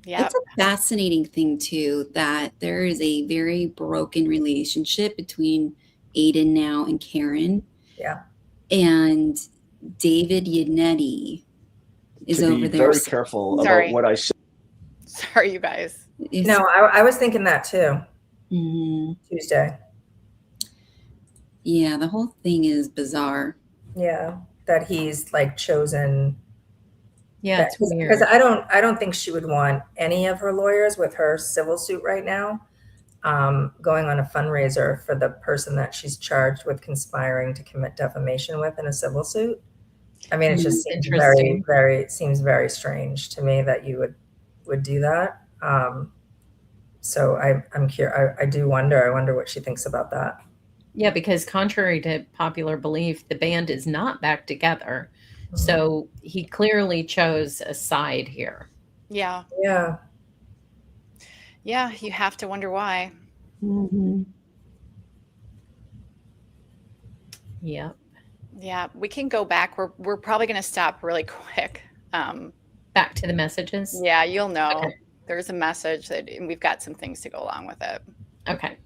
It's a fascinating thing too, that there is a very broken relationship between Aiden now and Karen. Yeah. And David Yannetti is over there. Very careful about what I say. Sorry, you guys. No, I was thinking that too. Tuesday. Yeah, the whole thing is bizarre. Yeah, that he's chosen. Yeah, it's weird. Because I don't think she would want any of her lawyers with her civil suit right now, going on a fundraiser for the person that she's charged with conspiring to commit defamation with in a civil suit. I mean, it just seems seems very strange to me that you would do that. So I'm curious. I do wonder. I wonder what she thinks about that. Yeah, because contrary to popular belief, the band is not back together. So he clearly chose a side here. Yeah. Yeah. Yeah, you have to wonder why. Yeah. Yeah, we can go back. We're probably going to stop really quick. Back to the messages? Yeah, you'll know. Okay. There's a message and we've got some things to go along with it. Okay.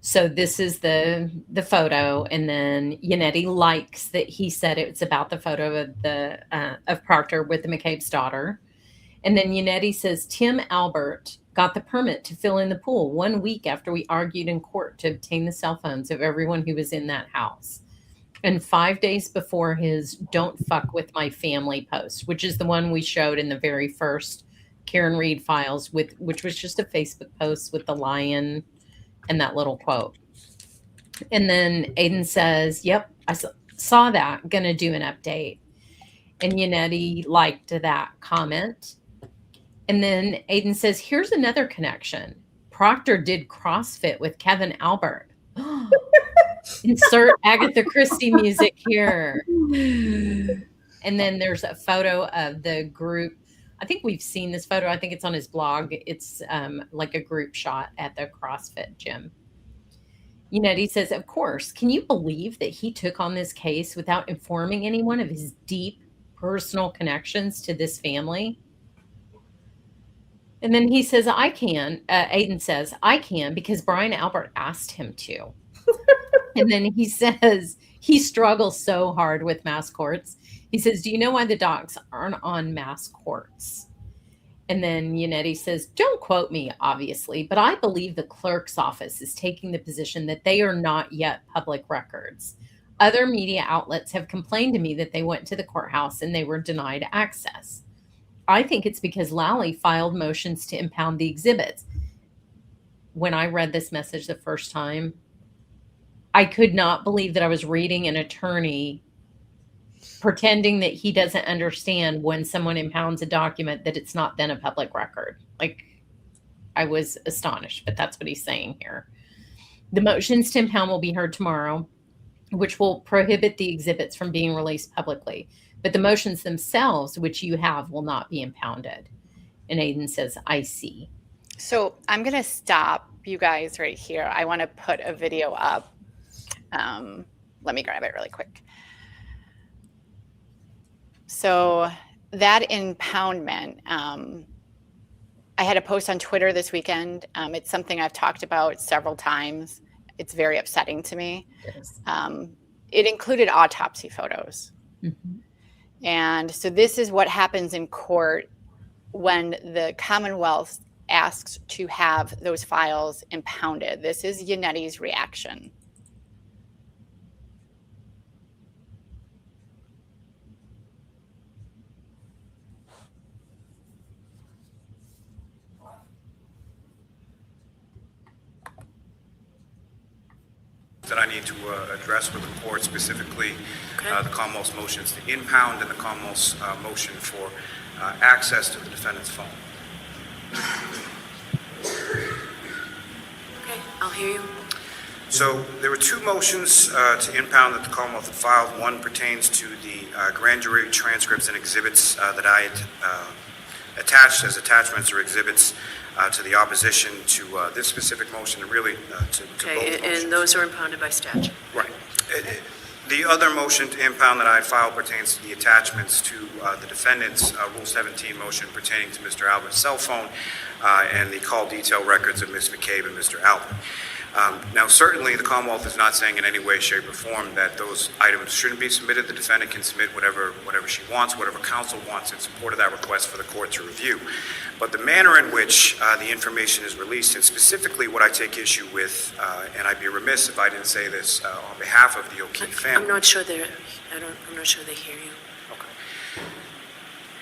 So this is the photo, and then Yannetti likes that he said it's about the photo of Proctor with the McCabe's daughter. And then Yannetti says, Tim Albert got the permit to fill in the pool 1 week after we argued in court to obtain the cell phones of everyone who was in that house. And 5 days before his "Don't fuck with my family" post, which is the one we showed in the very first Karen Reed files, which was just a Facebook post with the lion and that little quote. And then Aiden says, yep, I saw that, gonna do an update. And Yannetti liked that comment. And then Aiden says, here's another connection. Proctor did CrossFit with Kevin Albert. Insert Agatha Christie music here. And then there's a photo of the group. I think we've seen this photo. I think it's on his blog. It's like a group shot at the CrossFit gym. Yannetti says, of course, can you believe that he took on this case without informing anyone of his deep personal connections to this family? And then he says, I can. Aiden says, I can because Brian Albert asked him to. And then he says, he struggles so hard with mass courts. He says, do you know why the docs aren't on mass courts? And then Yannetti says, don't quote me, obviously, but I believe the clerk's office is taking the position that they are not yet public records. Other media outlets have complained to me that they went to the courthouse and they were denied access. I think it's because Lally filed motions to impound the exhibits. When I read this message the first time, I could not believe that I was reading an attorney pretending that he doesn't understand when someone impounds a document that it's not then a public record. Like, I was astonished, but that's what he's saying here. The motions to impound will be heard tomorrow, which will prohibit the exhibits from being released publicly. But the motions themselves, which you have, will not be impounded. And Aiden says, I see. So I'm going to stop you guys right here. I want to put a video up. Let me grab it really quick. So that impoundment, I had a post on Twitter this weekend. It's something I've talked about several times. It's very upsetting to me. Yes. It included autopsy photos. Mm-hmm. And so this is what happens in court when the Commonwealth asks to have those files impounded. This is Yannetti's reaction. That I need to address with the court, specifically the Commonwealth's motions to impound and the Commonwealth's motion for access to the defendant's phone. Okay, I'll hear you. So there were two motions to impound that the Commonwealth had filed. One pertains to the grand jury transcripts and exhibits that I had attached as attachments or exhibits to the opposition to this specific motion, and really to Okay, both motions. and those are impounded by statute. Right. The other motion to impound that I had filed pertains to the attachments to the defendant's Rule 17 motion pertaining to Mr. Albert's cell phone and the call detail records of Ms. McCabe and Mr. Albert. Now, certainly, the Commonwealth is not saying in any way, shape, or form that those items shouldn't be submitted. The defendant can submit whatever she wants, whatever counsel wants in support of that request for the court to review. But the manner in which the information is released, and specifically what I take issue with, and I'd be remiss if I didn't say this on behalf of the O'Keefe family. I'm not sure I'm not sure they hear you.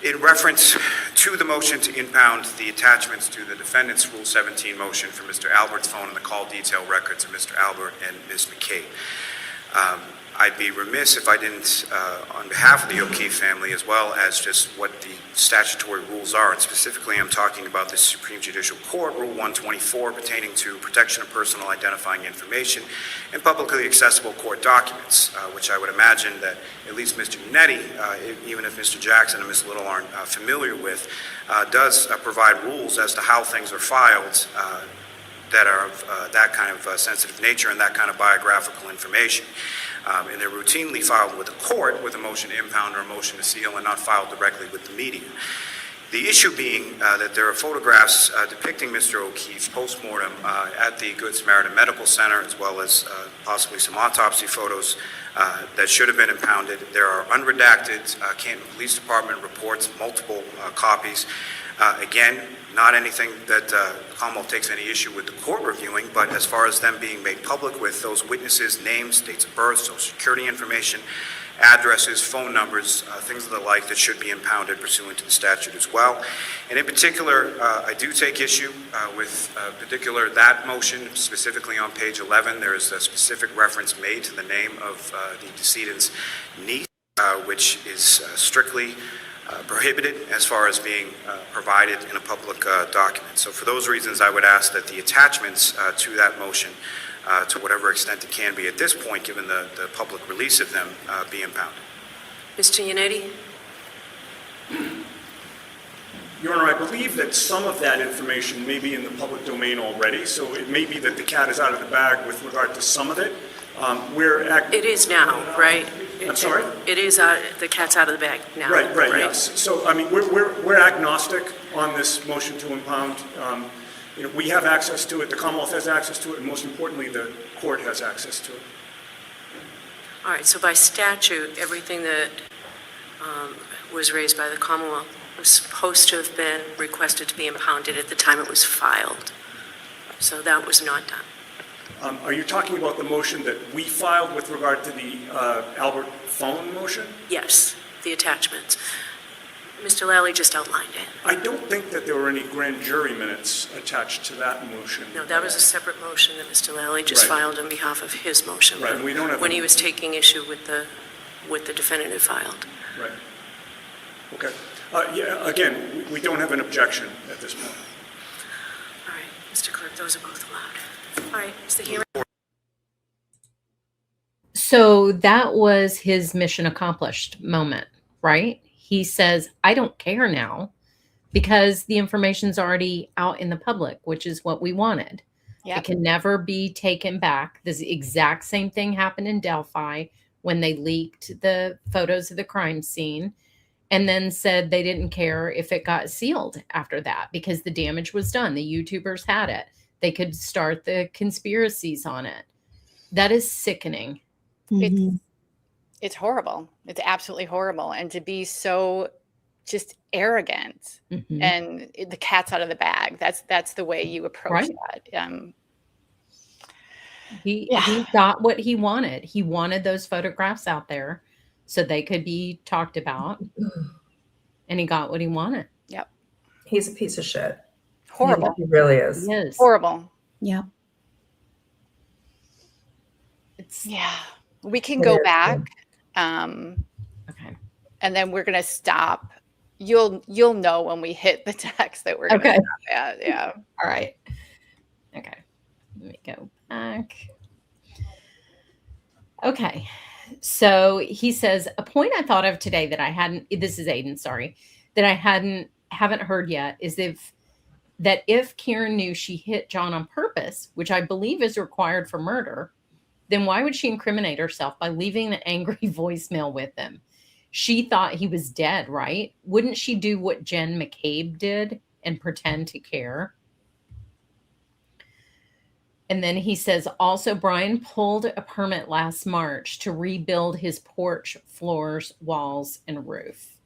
In reference to the motion to impound the attachments to the defendant's Rule 17 motion for Mr. Albert's phone and the call detail records of Mr. Albert and Ms. McCabe, I'd be remiss if I didn't, on behalf of the O'Keefe family, as well as just what the statutory rules are, and specifically I'm talking about the Supreme Judicial Court, Rule 124, pertaining to protection of personal identifying information and publicly accessible court documents, which I would imagine that at least Mr. Yannetti, even if Mr. Jackson and Ms. Little aren't familiar with, does provide rules as to how things are filed that are of that kind of sensitive nature and that kind of biographical information. And they're routinely filed with the court with a motion to impound or a motion to seal, and not filed directly with the media. The issue being that there are photographs depicting Mr. O'Keefe's postmortem at the Good Samaritan Medical Center, as well as possibly some autopsy photos that should have been impounded. There are unredacted Canton Police Department reports, multiple copies. Again, not anything that the Commonwealth takes any issue with the court reviewing, but as far as them being made public with those witnesses' names, dates of birth, social security information, addresses, phone numbers, things of the like that should be impounded pursuant to the statute as well. And in particular, I do take issue with that motion, specifically on page 11. There is a specific reference made to the name of the decedent's niece, which is strictly prohibited as far as being provided in a public document. So for those reasons, I would ask that the attachments to that motion, to whatever extent it can be at this point, given the public release of them, be impounded. Mr. Yannetti? Your Honor, I believe that some of that information may be in the public domain already, so it may be that the cat is out of the bag with regard to some of it. It is now, right? I'm sorry? It is, the cat's out of the bag now. Right, yes. So, I mean, we're agnostic on this motion to impound. We have access to it, the Commonwealth has access to it, and most importantly, the court has access to it. All right, so by statute, everything that was raised by the Commonwealth was supposed to have been requested to be impounded at the time it was filed. So that was not done. Are you talking about the motion that we filed with regard to the Albert phone motion? Yes, the attachments. Mr. Lally just outlined it. I don't think that there were any grand jury minutes attached to that motion. No, that was a separate motion that Mr. Lally just filed on behalf of his motion. Right, and we don't have when he was taking issue with the defendant had filed. Right. Okay. Yeah, again, we don't have an objection at this point. All right, Mr. Clerk, those are both allowed. All right, is the hearing? So that was his mission accomplished moment, right? He says, I don't care now because the information's already out in the public, which is what we wanted. Yep. It can never be taken back. This exact same thing happened in Delphi when they leaked the photos of the crime scene and then said they didn't care if it got sealed after that because the damage was done. The YouTubers had it. They could start the conspiracies on it. That is sickening. It's horrible. It's absolutely horrible. And to be so just arrogant and the cat's out of the bag. That's the way you approach that. He got what he wanted. He wanted those photographs out there so they could be talked about. And he got what he wanted. Yep. He's a piece of shit. Horrible. He really is. He is. Horrible. Yeah. We can go back. Okay. And then we're gonna stop. You'll know when we hit the text that we're gonna stop at. Yeah. All right. Okay. Let me go back. Okay. So he says, a point I thought of today that I hadn't, this is Aiden, sorry, that I haven't heard yet is if Karen knew she hit John on purpose, which I believe is required for murder, then why would she incriminate herself by leaving an angry voicemail with him? She thought he was dead, right? Wouldn't she do what Jen McCabe did and pretend to care? And then he says, also, Brian pulled a permit last March to rebuild his porch, floors, walls, and roof.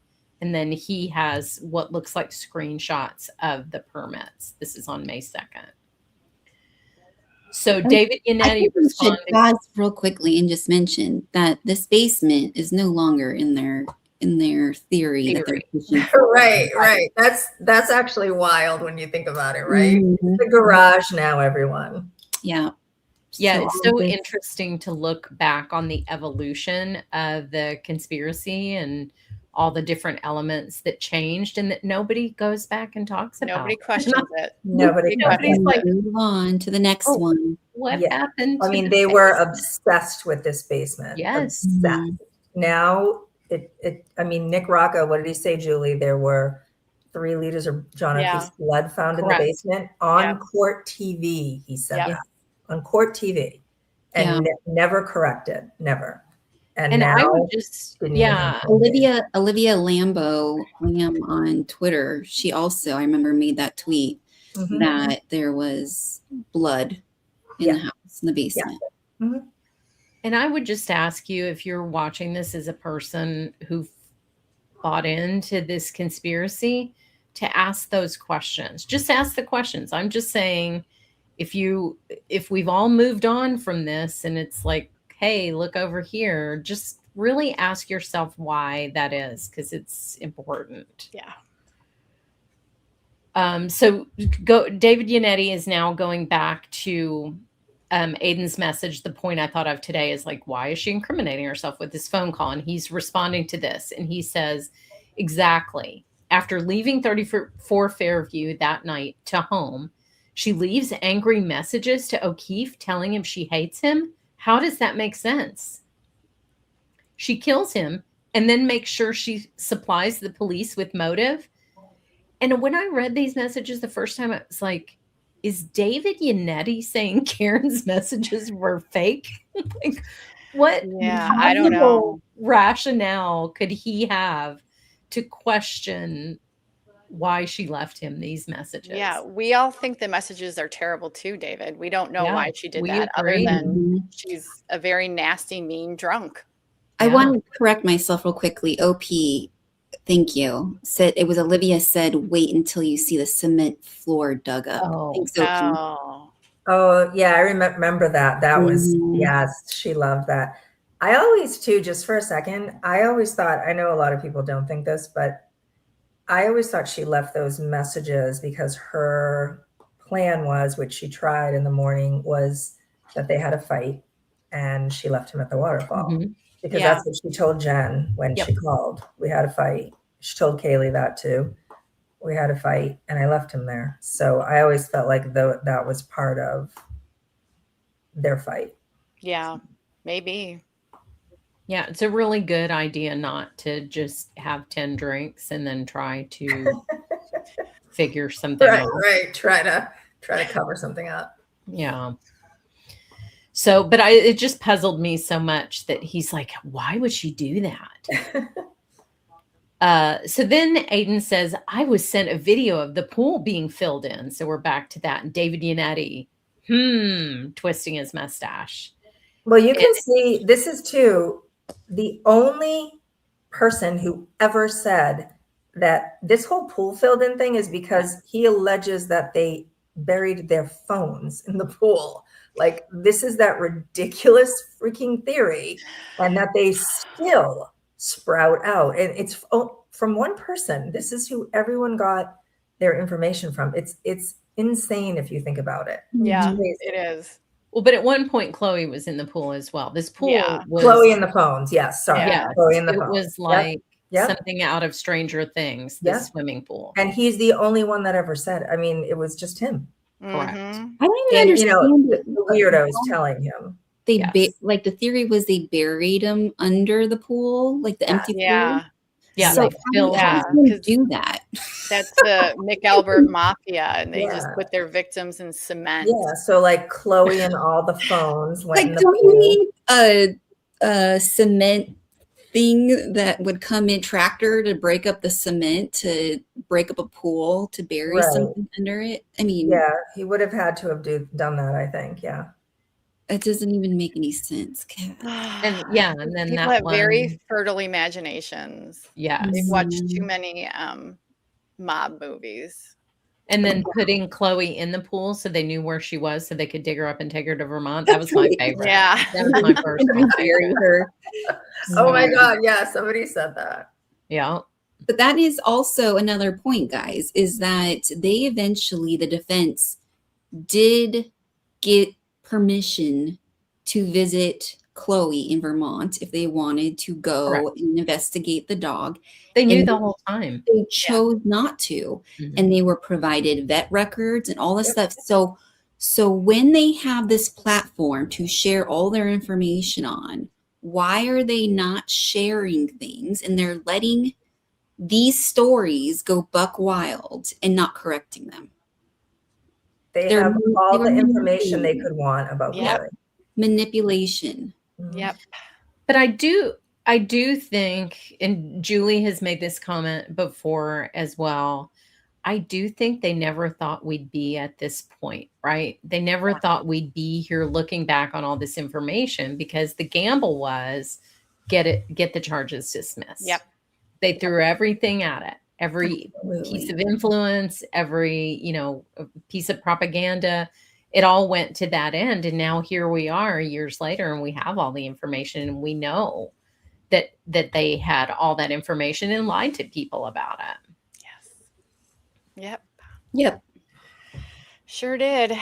And then he has what looks like screenshots of the permits. This is on May 2nd. So David Yannetti responded. I should pause real quickly and just mention that this basement is no longer in their theory. That they're pushing for. Right. That's actually wild when you think about it, right? It's the garage now, everyone. Yeah. Yeah, it's so interesting to look back on the evolution of the conspiracy and all the different elements that changed and that nobody goes back and talks about. Nobody questions it. Nobody's like, move on to the next one. What happened? I mean, they were obsessed with this basement. Yes. Obsessed. Now, I mean, Nick Rocca, what did he say, Julie? There were 3 liters of John O'Keefe's blood found in the basement on court TV. He said that on court TV and never corrected, never. And now, I would just, Olivia Lamb on Twitter, she also, I remember, made that tweet that there was blood in the house, in the basement. And I would just ask you, if you're watching this as a person who bought into this conspiracy, to ask those questions. Just ask the questions. I'm just saying, if we've all moved on from this and it's like, hey, look over here, just really ask yourself why that is, because it's important. Yeah. So David Yannetti is now going back to Aiden's message. The point I thought of today is like, why is she incriminating herself with this phone call? And he's responding to this. And he says, exactly. After leaving 34 Fairview that night to home, she leaves angry messages to O'Keefe telling him she hates him. How does that make sense? She kills him and then makes sure she supplies the police with motive. And when I read these messages the first time, I was like, is David Yannetti saying Karen's messages were fake? Like, what I don't know. Rationale could he have to question why she left him these messages? Yeah, we all think the messages are terrible too, David. We don't know why she did that other than she's a very nasty, mean drunk. I want to correct myself real quickly. OP, thank you. Said it was Olivia said, wait until you see the cement floor dug up. Thanks, OP. Oh, yeah, I remember that. That was, yes, she loved that. I always, too, just for a second, I always thought, I know a lot of people don't think this, but I always thought she left those messages because her plan was, which she tried in the morning, was that they had a fight and she left him at the waterfall. Because that's what she told Jen when she called. We had a fight. She told Kaylee that too. We had a fight and I left him there. So I always felt like that was part of their fight. Yeah, maybe. Yeah, it's a really good idea not to just have 10 drinks and then try to figure something Right, out. right. Try to cover something up. Yeah. So, but it just puzzled me so much that he's like, why would she do that? So then Aiden says, I was sent a video of the pool being filled in. So we're back to that. And David Yannetti, twisting his mustache. Well, you can see this is too the only person who ever said that this whole pool filled in thing is because he alleges that they buried their phones in the pool. Like, this is that ridiculous freaking theory, and that they still sprout out. And it's from one person. This is who everyone got their information from. It's insane if you think about it. Yeah, it is. Well, but at one point, Chloe was in the pool as well. This pool was Chloe in the phones. Yes, sorry. Yes, Chloe in the it phones. was like Yep. something out of Stranger Things. The swimming pool, and he's the only one that ever said. I mean, it was just him. Correct. I don't even And, understand the weirdos telling him. They like the theory was they buried him under the pool, like the empty pool. Yeah, So they filled how it. do you do that? That's the Nick Albert Mafia, and they just put their victims in cement. Yeah, so like Chloe and all the phones went Like, in the don't pool. you need a cement thing that would come in tractor to break up the cement, to break up a pool, to bury Right. something under it? I mean, Yeah, he would have had to have done that, I think. Yeah. it doesn't even make any sense. And then People that have one, very fertile imaginations. Yes. They've watched too many mob movies. and then putting Chloe in the pool so they knew where she was, so they could dig her up and take her to Vermont. That was my favorite. Yeah. That was my personal Bury favorite. her. Oh my God. Yeah, somebody said that. Yeah. But that is also another point, guys, is that they eventually, the defense did get permission to visit Chloe in Vermont if they wanted to go Correct. and investigate the dog. They knew And the whole time. They chose not to. And they were provided vet records and all this stuff. So when they have this platform to share all their information on, why are they not sharing things and they're letting these stories go buck wild and not correcting them? They They're have all the manipulating. information they could want about Chloe. Manipulation. Yep. But I do think, and Julie has made this comment before as well, I do think they never thought we'd be at this point, right? They never thought we'd be here looking back on all this information, because the gamble was get the charges dismissed. Yep. They threw everything at it. Every piece of influence, every, piece of propaganda, it all went to that end. And now here we are years later, and we have all the information, and we know that they had all that information and lied to people about it. Yep. Yep. Sure did.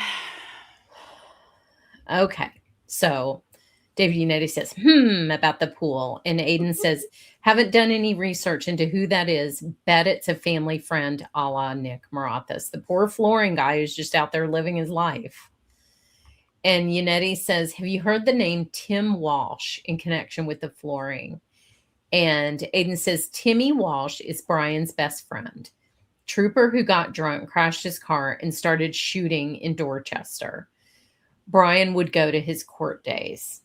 Okay. So David Yannetti says, about the pool. And Aiden says, haven't done any research into who that is. Bet it's a family friend, a la Nick Morathas. The poor flooring guy who's just out there living his life. And Yannetti says, have you heard the name Tim Walsh in connection with the flooring? And Aiden says, Timmy Walsh is Brian's best friend. Trooper who got drunk, crashed his car, and started shooting in Dorchester. Brian would go to his court days.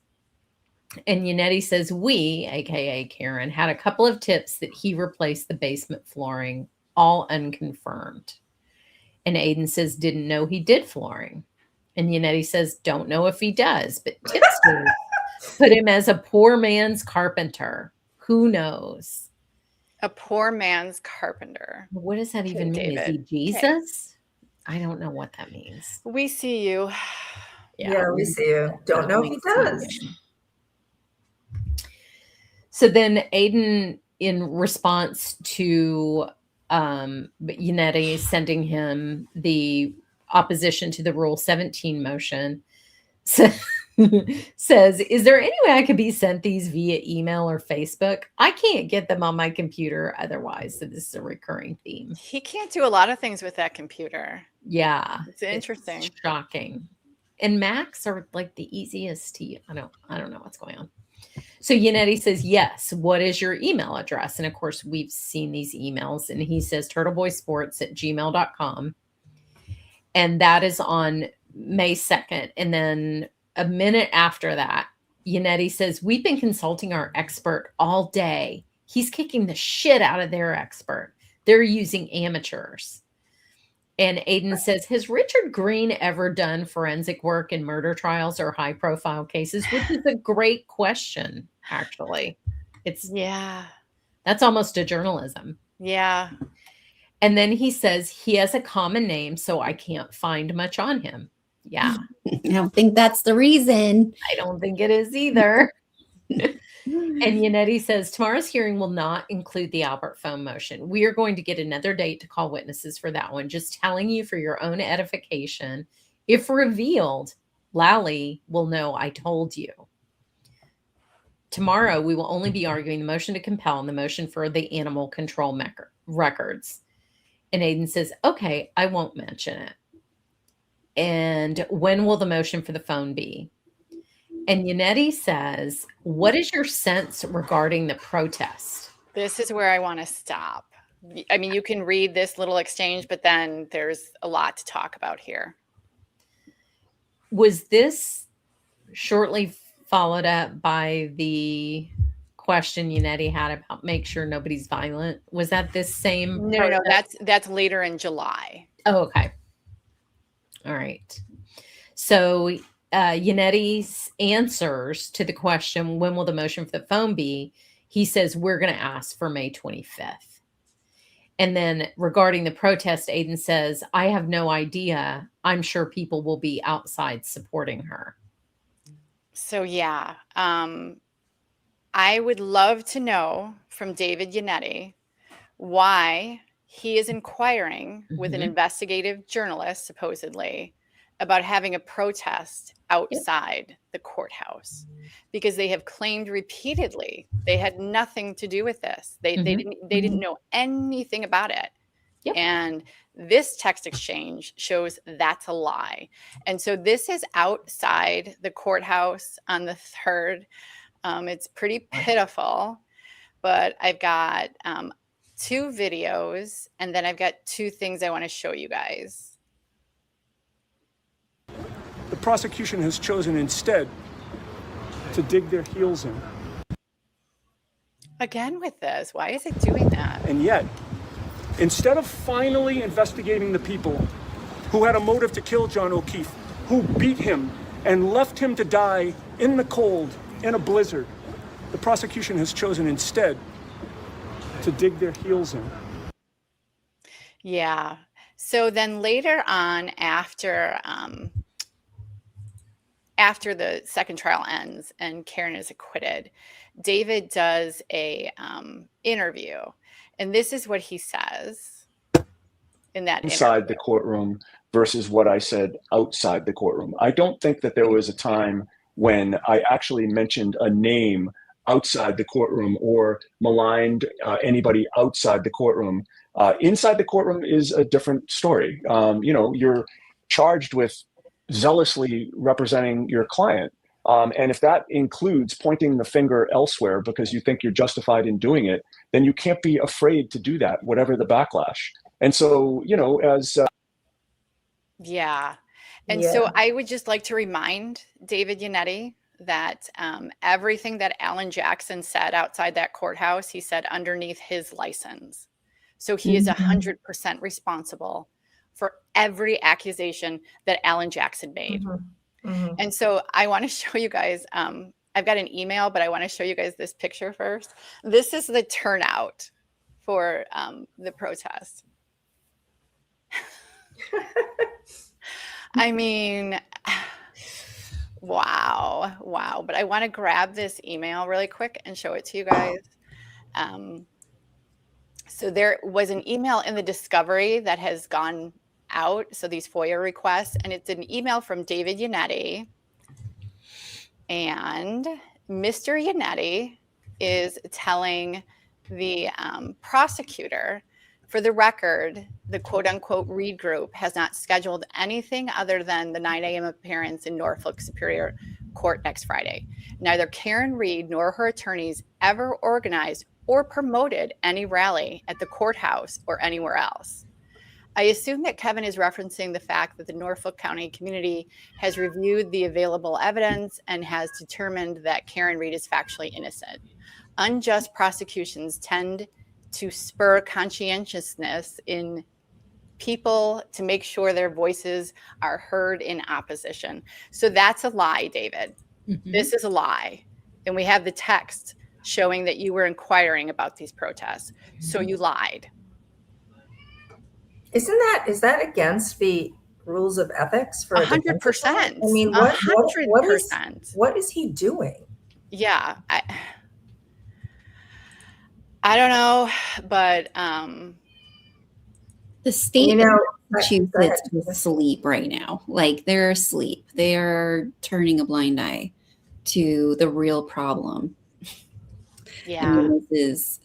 And Yannetti says, we, aka Karen, had a couple of tips that he replaced the basement flooring, all unconfirmed. And Aiden says, didn't know he did flooring. And Yannetti says, don't know if he does, but tipsters put him as a poor man's carpenter. Who knows? A poor man's carpenter. What does that even mean? David. Is he Jesus? I don't know what that means. We see you. Yeah, we see you. Don't know if he does. So then Aiden, in response to Yannetti sending him the opposition to the Rule 17 motion, says, is there any way I could be sent these via email or Facebook? I can't get them on my computer otherwise. So this is a recurring theme. He can't do a lot of things with that computer. Yeah. It's interesting. Shocking. And Macs are like the easiest to use. I don't know what's going on. So Yannetti says, yes, what is your email address? And of course, we've seen these emails. And he says turtleboysports@gmail.com. And that is on May 2nd. And then a minute after that, Yannetti says, we've been consulting our expert all day. He's kicking the shit out of their expert. They're using amateurs. And Aiden says, has Richard Green ever done forensic work in murder trials or high profile cases? Which is a great question, actually. That's almost a journalism. Yeah. And then he says he has a common name, so I can't find much on him. Yeah. I don't think that's the reason. I don't think it is either. And Yannetti says, tomorrow's hearing will not include the Albert phone motion. We are going to get another date to call witnesses for that one. Just telling you for your own edification. If revealed, Lally will know I told you. Tomorrow, we will only be arguing the motion to compel and the motion for the animal control records. And Aiden says, okay, I won't mention it. And when will the motion for the phone be? And Yannetti says, what is your sense regarding the protest? This is where I want to stop. I mean, you can read this little exchange, but then there's a lot to talk about here. Was this shortly followed up by the question Yannetti had about make sure nobody's violent? Was that this same? No, that's later in July. Oh, okay. All right. So Yannetti's answers to the question, when will the motion for the phone be? He says, we're going to ask for May 25th. And then regarding the protest, Aiden says, I have no idea. I'm sure people will be outside supporting her. So, yeah, I would love to know from David Yannetti why he is inquiring with an investigative journalist, supposedly, about having a protest outside the courthouse, because they have claimed repeatedly they had nothing to do with this. They didn't know anything about it. And this text exchange shows that's a lie. And so this is outside the courthouse on the 3rd. It's pretty pitiful, but I've got 2 videos, and then I've got 2 things I want to show you guys. The prosecution has chosen instead to dig their heels in. Again with this, why is it doing that? And yet, instead of finally investigating the people who had a motive to kill John O'Keefe, who beat him and left him to die in the cold in a blizzard, the prosecution has chosen instead to dig their heels in. Yeah. So then later on, after the second trial ends and Karen is acquitted, David does a interview, and this is what he says in that inside the courtroom versus what I said outside the courtroom. I don't think that there was a time when I actually mentioned a name outside the courtroom or maligned anybody outside the courtroom. Inside the courtroom is a different story. You're charged with zealously representing your client. And if that includes pointing the finger elsewhere because you think you're justified in doing it, then you can't be afraid to do that, whatever the backlash. And so, so I would just like to remind David Yannetti that everything that Alan Jackson said outside that courthouse, he said underneath his license. So he is 100% responsible for every accusation that Alan Jackson made. And so I want to show you guys, I've got an email, but I want to show you guys this picture first. This is the turnout for the protest. I mean, wow. But I want to grab this email really quick and show it to you guys. So there was an email in the discovery that has gone out. So these FOIA requests, and it's an email from David Yannetti. And Mr. Yannetti is telling the prosecutor, for the record, the quote unquote Reed Group has not scheduled anything other than the 9 a.m. appearance in Norfolk Superior court next Friday. Neither Karen Reed nor her attorneys ever organized or promoted any rally at the courthouse or anywhere else. I assume that Kevin is referencing the fact that the Norfolk County community has reviewed the available evidence and has determined that Karen Reed is factually innocent. Unjust prosecutions tend to spur conscientiousness in people to make sure their voices are heard in opposition. So that's a lie, David. This is a lie. And we have the text showing that you were inquiring about these protests. So you lied. Is that against the rules of ethics for 100%? I mean, what 100%. What is he doing? Yeah, I don't know, but the state of Massachusetts is asleep right now. Like, they're asleep. They're turning a blind eye to the real problem. Yeah. And this is,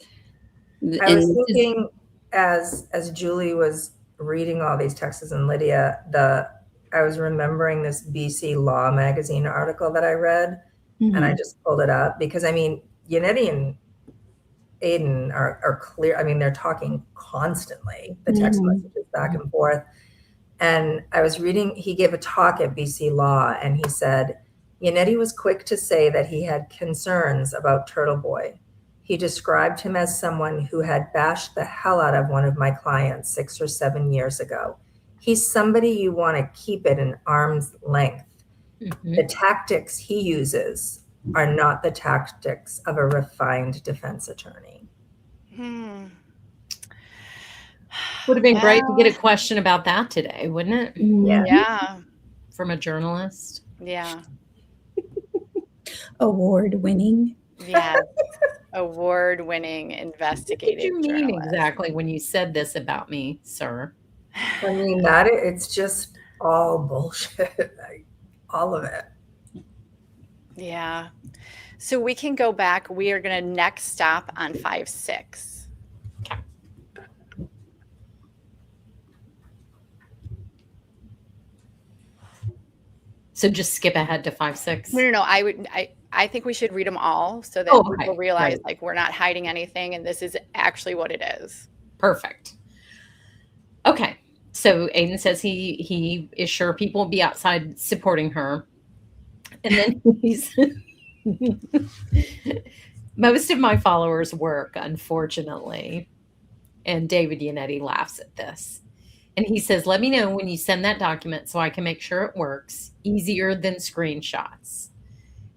I was thinking as Julie was reading all these texts and Lydia, I was remembering this BC Law magazine article that I read, and I just pulled it up because, I mean, Yannetti and Aiden are clear. I mean, they're talking constantly, the text messages back and forth. And I was reading, he gave a talk at BC Law, and he said, Yannetti was quick to say that he had concerns about Turtle Boy. He described him as someone who had bashed the hell out of one of my clients 6 or 7 years ago. He's somebody you want to keep at an arm's length. The tactics he uses are not the tactics of a refined defense attorney. Would have been great to get a question about that today, wouldn't it? Yeah. From a journalist. Yeah. Award-winning. Yeah. Award-winning investigative What did you mean journalist. exactly when you said this about me, sir? I mean, it's just all bullshit. All of it. Yeah. So we can go back. We are going to next stop on 5-6. So just skip ahead to 5-6. No. I think we should read them all so that people realize like we're not hiding anything and this is actually what it is. Perfect. Okay. So Aiden says he is sure people will be outside supporting her. And then he's most of my followers work, unfortunately. And David Yannetti laughs at this. And he says, let me know when you send that document so I can make sure it works. Easier than screenshots.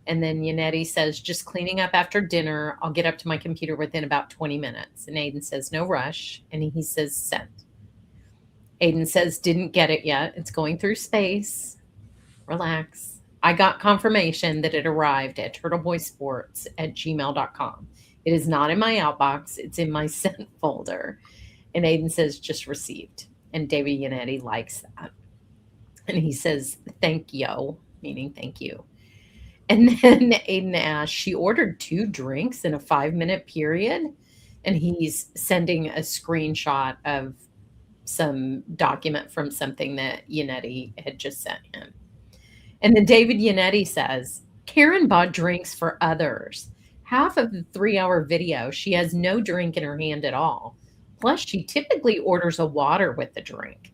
And then Yannetti says, just cleaning up after dinner. I'll get up to my computer within about 20 minutes. And Aiden says, no rush. And he says, send. Aiden says, didn't get it yet. It's going through space. Relax. I got confirmation that it arrived at turtleboysports@gmail.com. It is not in my outbox. It's in my sent folder. And Aiden says, just received. And David Yannetti likes that. And he says, thank you, meaning thank you. And then Aiden asks, she ordered 2 drinks in a 5-minute period. And he's sending a screenshot of some document from something that Yannetti had just sent him. And then David Yannetti says, Karen bought drinks for others. Half of the 3-hour video, she has no drink in her hand at all. Plus, she typically orders a water with the drink.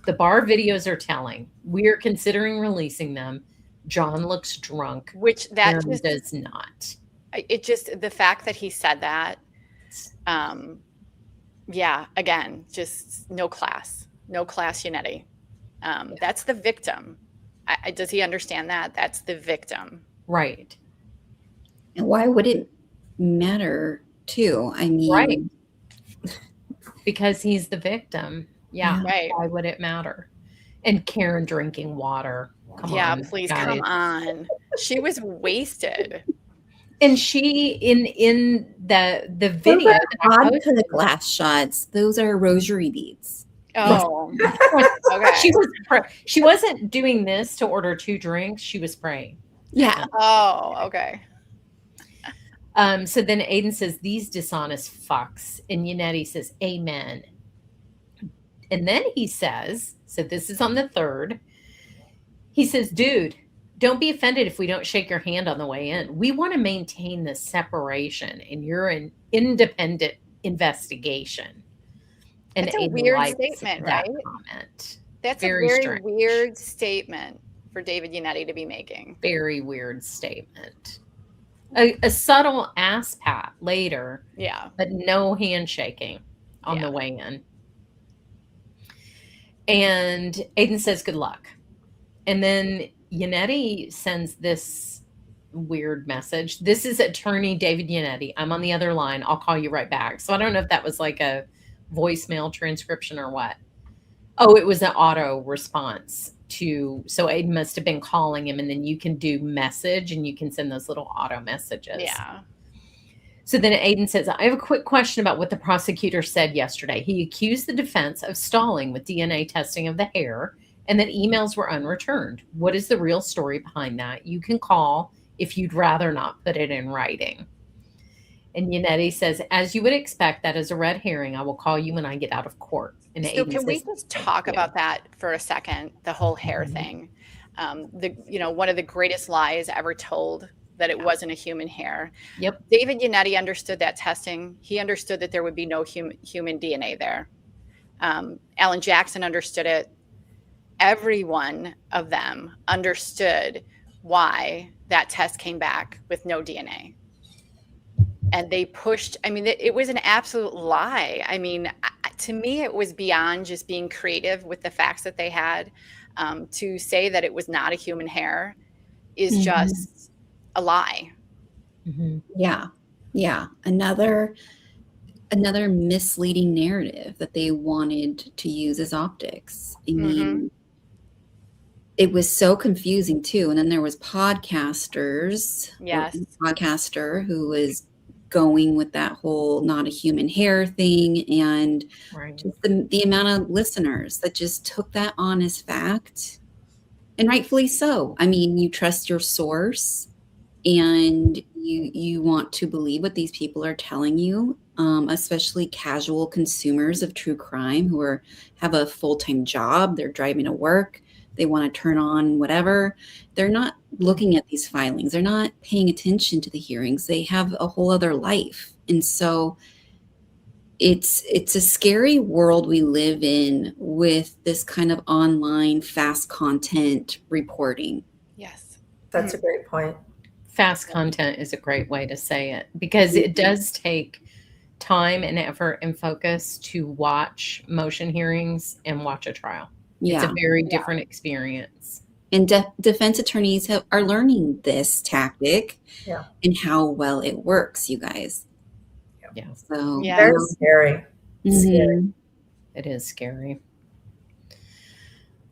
The bar videos are telling. We're considering releasing them. John looks drunk. Which that Karen just does not. It just, the fact that he said that, yeah, again, just no class Yannetti. That's the victim. Does he understand that? That's the victim. Right. And why would it matter too? I mean, right. Because he's the victim. Yeah. Right. Why would it matter? And Karen drinking water. Come on, please, guys. come on. She was wasted. And she in the those video are that I odd posted, to the glass shots. Those are rosary beads. Oh, okay. She wasn't doing this to order 2 drinks. She was praying. Yeah. Oh, okay. So then Aiden says, these dishonest fucks. And Yannetti says, amen. And then he says, so this is on the 3rd. He says, dude, don't be offended if we don't shake your hand on the way in. We want to maintain the separation, and you're an independent investigation. And It's a Aiden weird likes statement, that right? comment. That's Very a very strange. weird statement for David Yannetti to be making. Very weird statement. A subtle ass pat later, Yeah. but no handshaking on the way in. And Aiden says, good luck. And then Yannetti sends this weird message. This is attorney David Yannetti. I'm on the other line. I'll call you right back. So I don't know if that was like a voicemail transcription or what. Oh, it was an auto response to, so Aiden must have been calling him, and then you can do message and you can send those little auto messages. Yeah. So then Aiden says, I have a quick question about what the prosecutor said yesterday. He accused the defense of stalling with DNA testing of the hair and that emails were unreturned. What is the real story behind that? You can call if you'd rather not put it in writing. And Yannetti says, as you would expect, that is a red herring. I will call you when I get out of court. And So Aiden can we says, just talk about that for a second? The whole hair thing. One of the greatest lies ever told, that it wasn't a human hair. Yep. David Yannetti understood that testing. He understood that there would be no human DNA there. Alan Jackson understood it. Every one of them understood why that test came back with no DNA. And they pushed, I mean, it was an absolute lie. I mean, to me, it was beyond just being creative with the facts that they had. To say that it was not a human hair is just a lie. Yeah. Yeah. Another misleading narrative that they wanted to use as optics. I mean, it was so confusing too. And then there was podcasters. Yes. Podcaster who was going with that whole not a human hair thing, and just the amount of listeners that just took that on as fact, and rightfully so. I mean, you trust your source and you want to believe what these people are telling you, especially casual consumers of true crime who have a full-time job, they're driving to work, they want to turn on whatever. They're not looking at these filings. They're not paying attention to the hearings. They have a whole other life. And so it's a scary world we live in with this kind of online fast content reporting. Yes. That's a great point. Fast content is a great way to say it, because it does take time and effort and focus to watch motion hearings and watch a trial. Yeah. It's a very different experience. And defense attorneys are learning this tactic and how well it works, you guys. Yeah. So Very scary. Mhm. It is scary.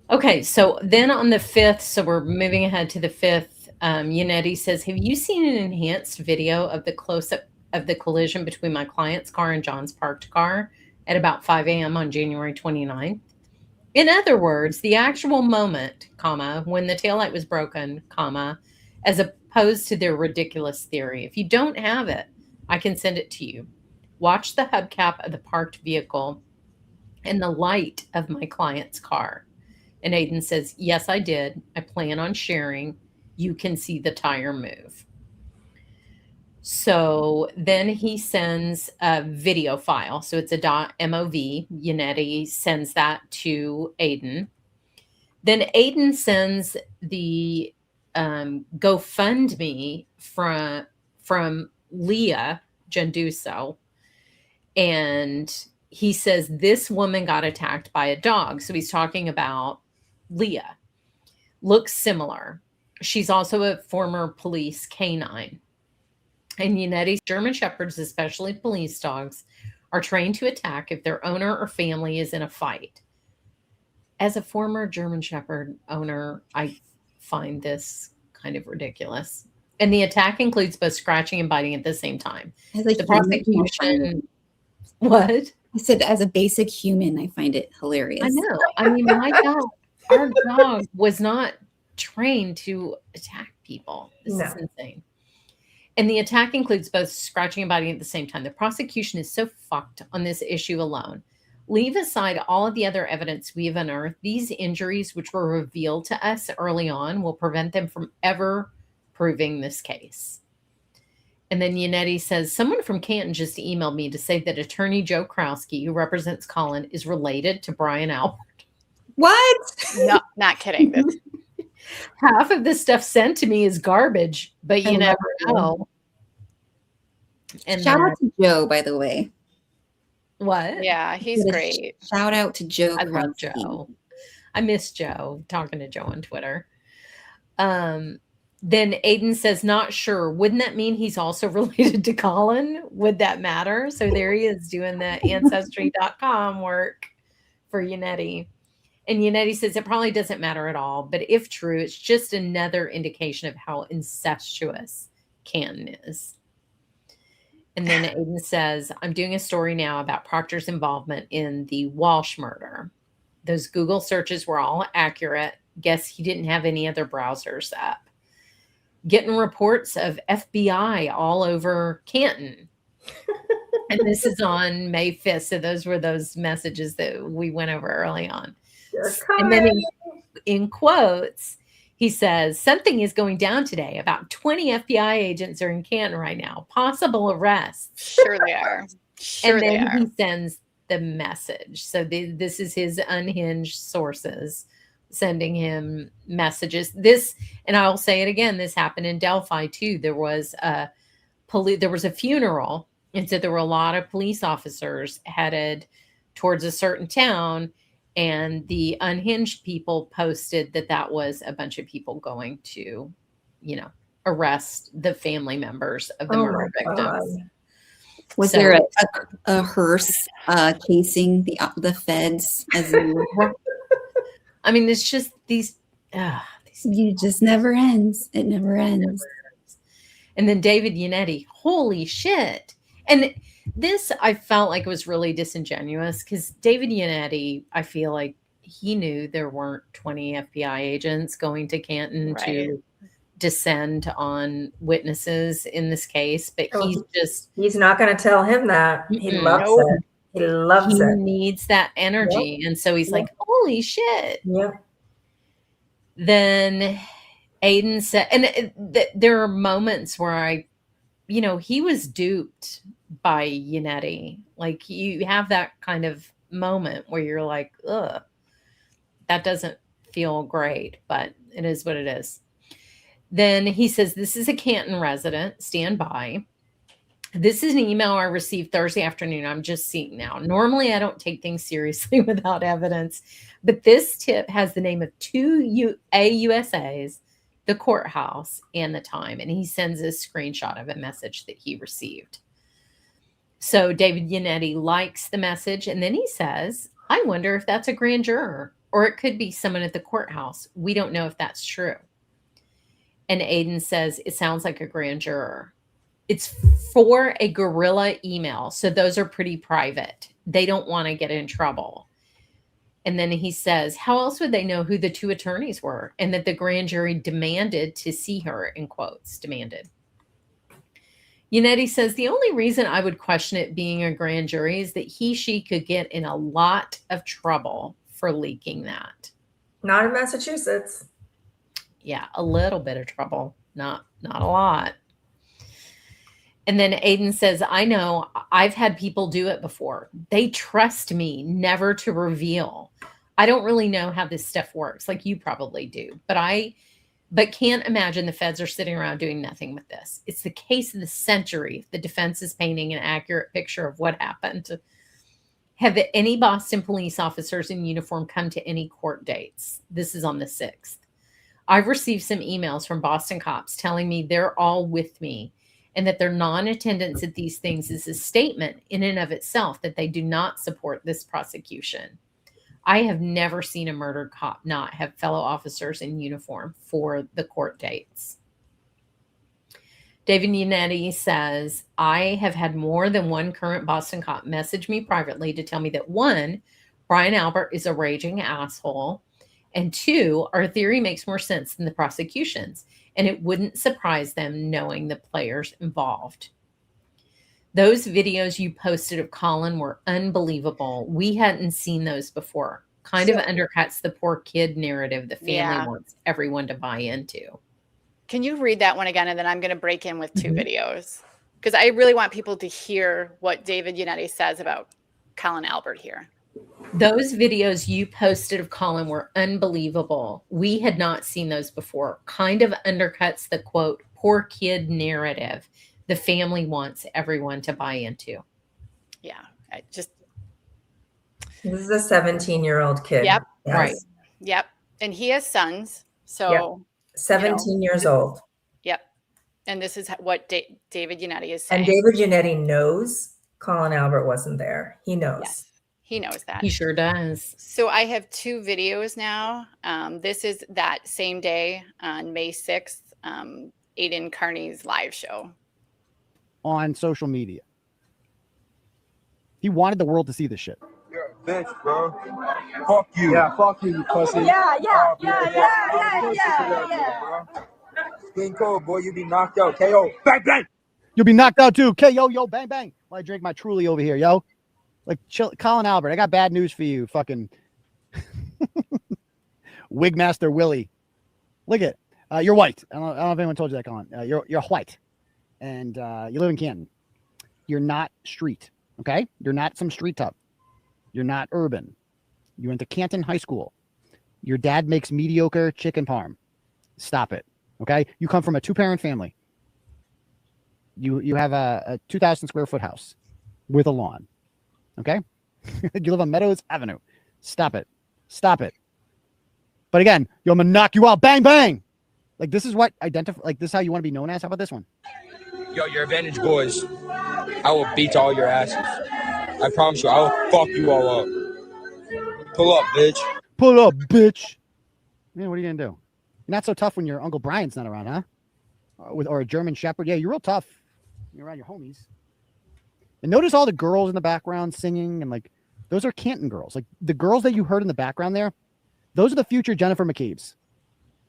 Okay, so then on the 5th, so we're moving ahead to the 5th, Yannetti says, have you seen an enhanced video of the close-up of the collision between my client's car and John's parked car at about 5 a.m. on January 29th? In other words, the actual moment, comma, when the taillight was broken, comma, as opposed to their ridiculous theory. If you don't have it, I can send it to you. Watch the hubcap of the parked vehicle and the light of my client's car. And Aiden says, yes, I did. I plan on sharing. You can see the tire move. So then he sends a video file. So it's a .mov. Yannetti sends that to Aiden. Then Aiden sends the GoFundMe from Leah Genduso. And he says this woman got attacked by a dog. So he's talking about Leah. Looks similar. She's also a former police canine. And Yannetti's German Shepherds, especially police dogs, are trained to attack if their owner or family is in a fight. As a former German Shepherd owner, I find this kind of ridiculous. And the attack includes both scratching and biting at the same time. The prosecution... What? I said, as a basic human, I find it hilarious. I know. I mean, our dog was not trained to attack people. This is insane. And the attack includes both scratching and biting at the same time. The prosecution is so fucked on this issue alone. Leave aside all of the other evidence we have unearthed. These injuries, which were revealed to us early on, will prevent them from ever proving this case. And then Yannetti says, someone from Canton just emailed me to say that attorney Joe Krowski, who represents Colin, is related to Brian Albert. What? No, not kidding. Half of this stuff sent to me is garbage, but you never know. And shout out to Joe, by the way. What? Yeah, he's great. Shout out to Joe. I love Joe. I miss Joe, talking to Joe on Twitter. Then Aiden says, not sure. Wouldn't that mean he's also related to Colin? Would that matter? So there he is doing the ancestry.com work for Yannetti. And Yannetti says it probably doesn't matter at all. But if true, it's just another indication of how incestuous Canton is. And then Aiden says, I'm doing a story now about Proctor's involvement in the Walsh murder. Those Google searches were all accurate. Guess he didn't have any other browsers up. Getting reports of FBI all over Canton. And this is on May 5th. So those were those messages that we went over early on. And then in quotes, he says, something is going down today. About 20 FBI agents are in Canton right now. Possible arrests. Sure they are. Sure and they then are. he sends the message. So this is his unhinged sources sending him messages. This, and I'll say it again, this happened in Delphi too. There was a funeral, and so there were a lot of police officers headed towards a certain town, and the unhinged people posted that was a bunch of people going to, arrest the family members of the murder victims. Was there a hearse chasing the feds as I mean, it's just these. You just never ends. It never ends. And then David Yannetti, holy shit. And this, I felt like was really disingenuous because David Yannetti, I feel like he knew there weren't 20 FBI agents going to Canton to descend on witnesses in this case, but he's not going to tell him that. He loves it. He loves it. He needs that energy. Yep. And so he's like, holy shit. Yeah. Then Aiden said, and there are moments where he was duped by Yannetti. Like you have that kind of moment where you're like, ugh, that doesn't feel great, but it is what it is. Then he says, this is a Canton resident, stand by. This is an email I received Thursday afternoon. I'm just seeing now. Normally, I don't take things seriously without evidence, but this tip has the name of two AUSAs, the courthouse, and the time. And he sends a screenshot of a message that he received. So David Yannetti likes the message. And then he says, I wonder if that's a grand juror, or it could be someone at the courthouse. We don't know if that's true. And Aiden says, it sounds like a grand juror. It's for a guerrilla email. So those are pretty private. They don't want to get in trouble. And then he says, how else would they know who the two attorneys were? And that the grand jury demanded to see her, in quotes, demanded. Yannetti says, the only reason I would question it being a grand jury is that she could get in a lot of trouble for leaking that. Not in Massachusetts. Yeah, a little bit of trouble. Not a lot. And then Aiden says, I know I've had people do it before. They trust me never to reveal. I don't really know how this stuff works, like you probably do, but can't imagine the feds are sitting around doing nothing with this. It's the case of the century. The defense is painting an accurate picture of what happened. Have any Boston police officers in uniform come to any court dates? This is on the 6th. I've received some emails from Boston cops telling me they're all with me, and that their non-attendance at these things is a statement in and of itself that they do not support this prosecution. I have never seen a murdered cop not have fellow officers in uniform for the court dates. David Yannetti says, I have had more than one current Boston cop message me privately to tell me that 1, Brian Albert is a raging asshole, and 2, our theory makes more sense than the prosecution's, and it wouldn't surprise them knowing the players involved. Those videos you posted of Colin were unbelievable. We hadn't seen those before. Kind of undercuts the poor kid narrative the family wants everyone to buy into. Can you read that one again? And then I'm going to break in with 2 videos because I really want people to hear what David Yannetti says about Colin Albert here. Those videos you posted of Colin were unbelievable. We had not seen those before. Kind of undercuts the quote, poor kid narrative the family wants everyone to buy into. Yeah. I just. This is a 17-year-old kid. Yep. Yes. Right. Yep. And he has sons. So. 17 years old. Yep. And this is what David Yannetti is saying. And David Yannetti knows Colin Albert wasn't there. He knows. Yes. He knows that. He sure does. So I have 2 videos now. This is that same day on May 6th, Aiden Carney's live show. On social media. He wanted the world to see this shit. You're a bitch, bro. Fuck you. Yeah, fuck you, you pussy. Yeah. Getting cold, boy. You be knocked out. KO. Bang, bang. You'll be knocked out too. KO, yo, bang, bang. While I drink my Truly over here, yo. Like, chill, Colin Albert, I got bad news for you, fucking Wigmaster Willie. Look at you're white. I don't know if anyone told you that, Colin. You're white, and you live in Canton. You're not street, okay? You're not some street top. You're not urban. You went to Canton High School. Your dad makes mediocre chicken parm. Stop it, okay? You come from a 2-parent family. You have a 2,000 square foot house with a lawn. Okay. You live on Meadows Avenue. Stop it. Stop it. But again, yo, I'm gonna knock you out. Bang, bang. Like, this is what identify, like, this is how you want to be known as. How about this one? Yo, your advantage boys. I will beat all your asses. I promise you, I will fuck you all up. Pull up, bitch. Pull up, bitch. Man, what are you gonna do? You're not so tough when your Uncle Brian's not around, huh? Or a German Shepherd. Yeah, you're real tough. You're around your homies. And notice all the girls in the background singing, and like, those are Canton girls. Like, the girls that you heard in the background there, those are the future Jennifer McCabe's.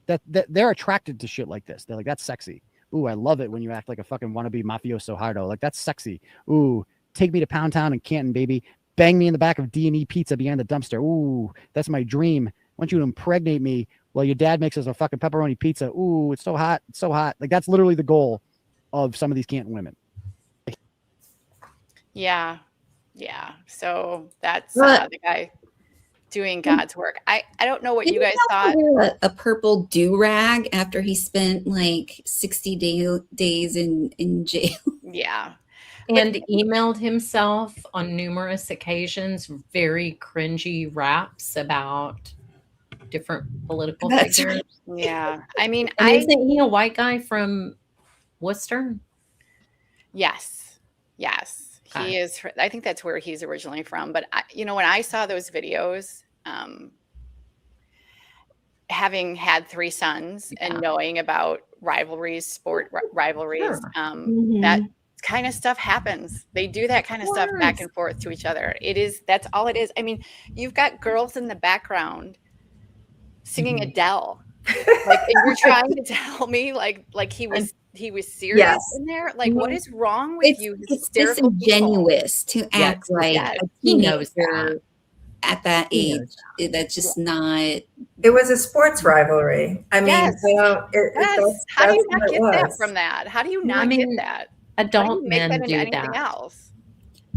That they're attracted to shit like this. They're like, that's sexy. Ooh, I love it when you act like a fucking wannabe mafioso hardo. Like, that's sexy. Ooh, take me to Pound Town in Canton, baby. Bang me in the back of D&E Pizza behind the dumpster. Ooh, that's my dream. I want you to impregnate me while your dad makes us a fucking pepperoni pizza. Ooh, it's so hot. It's so hot. Like, that's literally the goal of some of these Canton women. Yeah. So that's the guy doing God's work. I don't know what you guys thought. A purple do-rag after he spent like 60 days in jail. Yeah. And emailed himself on numerous occasions very cringy raps about different political figures. Yeah. I mean, isn't he a white guy from Worcester? Yes. He is. I think that's where he's originally from. But when I saw those videos, having had 3 sons and knowing about rivalries, sport rivalries, that kind of stuff happens. They do that kind of stuff back and forth to each other. That's all it is. I mean, you've got girls in the background singing Adele. Like, and you're trying to tell me like he was serious in there. Like, what is wrong with you? It's disingenuous to act like he knows that at that age. That's just not. It was a sports rivalry. I mean, how do you not get that from that? How do you not get that? Adult men do anything else?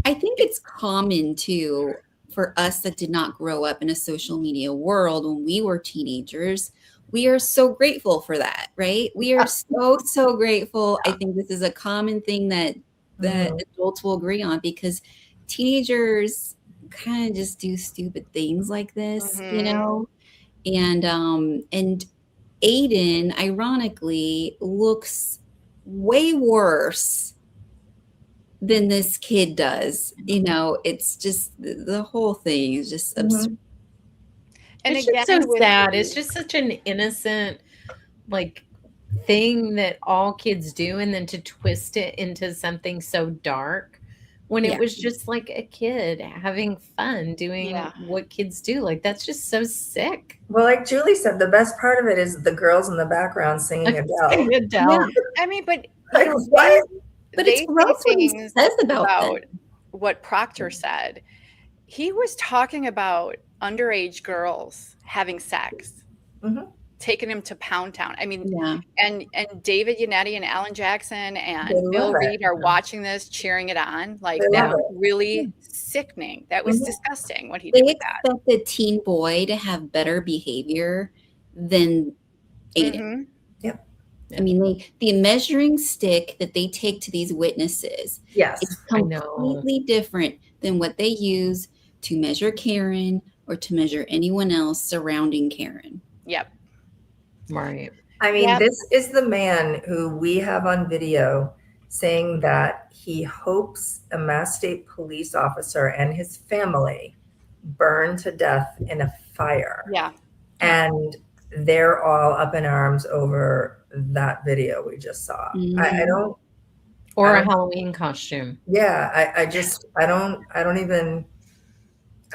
I think it's common too for us that did not grow up in a social media world when we were teenagers. We are so grateful for that, right? We are so grateful. I think this is a common thing that adults will agree on, because teenagers kind of just do stupid things like this, you know? And Aiden, ironically, looks way worse than this kid does. You know, it's just the whole thing is just absurd. And it's just so sad. It's just such an innocent, like, thing that all kids do, and then to twist it into something so dark when it was just like a kid having fun doing what kids do. Like, that's just so sick. Well, like Julie said, the best part of it is the girls in the background singing Adele. Yeah. I mean, but like, what? But it's gross what he says about them. What Proctor said. He was talking about underage girls having sex, taking him to Pound Town. I mean, and David Yannetti and Alan Jackson and Bill Reed are watching this, cheering it on. Like, that was really sickening. That was disgusting what he did with that. They expect a teen boy to have better behavior than Aiden. Yep. I mean, the measuring stick that they take to these witnesses is completely different than what they use to measure Karen or to measure anyone else surrounding Karen. Yep. Right. I mean, this is the man who we have on video saying that he hopes a Mass State police officer and his family burn to death in a fire. Yeah. And they're all up in arms over that video we just saw. I don't. Or a Halloween costume. Yeah. I don't even.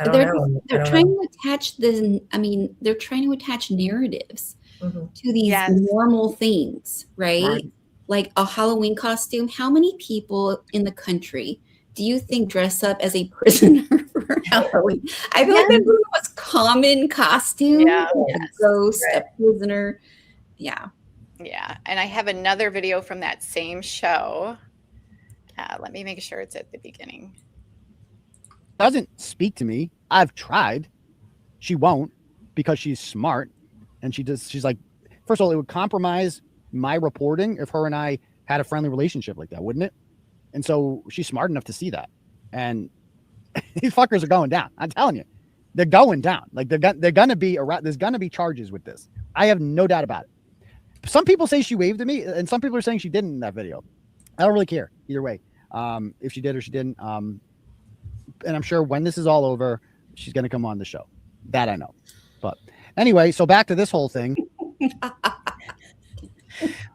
They're trying to attach they're trying to attach narratives to these normal things, right? Like a Halloween costume. How many people in the country do you think dress up as a prisoner for Halloween? I feel like that's the most common costume. Yeah. A ghost, a prisoner. Yeah. Yeah. And I have another video from that same show. Let me make sure it's at the beginning. Doesn't speak to me. I've tried. She won't because she's smart. And she's like, first of all, it would compromise my reporting if her and I had a friendly relationship like that, wouldn't it? And so she's smart enough to see that. And these fuckers are going down. I'm telling you, they're going down. Like they're going to be around. There's going to be charges with this. I have no doubt about it. Some people say she waved at me and some people are saying she didn't in that video. I don't really care either way. If she did or she didn't. And I'm sure when this is all over, she's going to come on the show. That I know. But anyway, so back to this whole thing.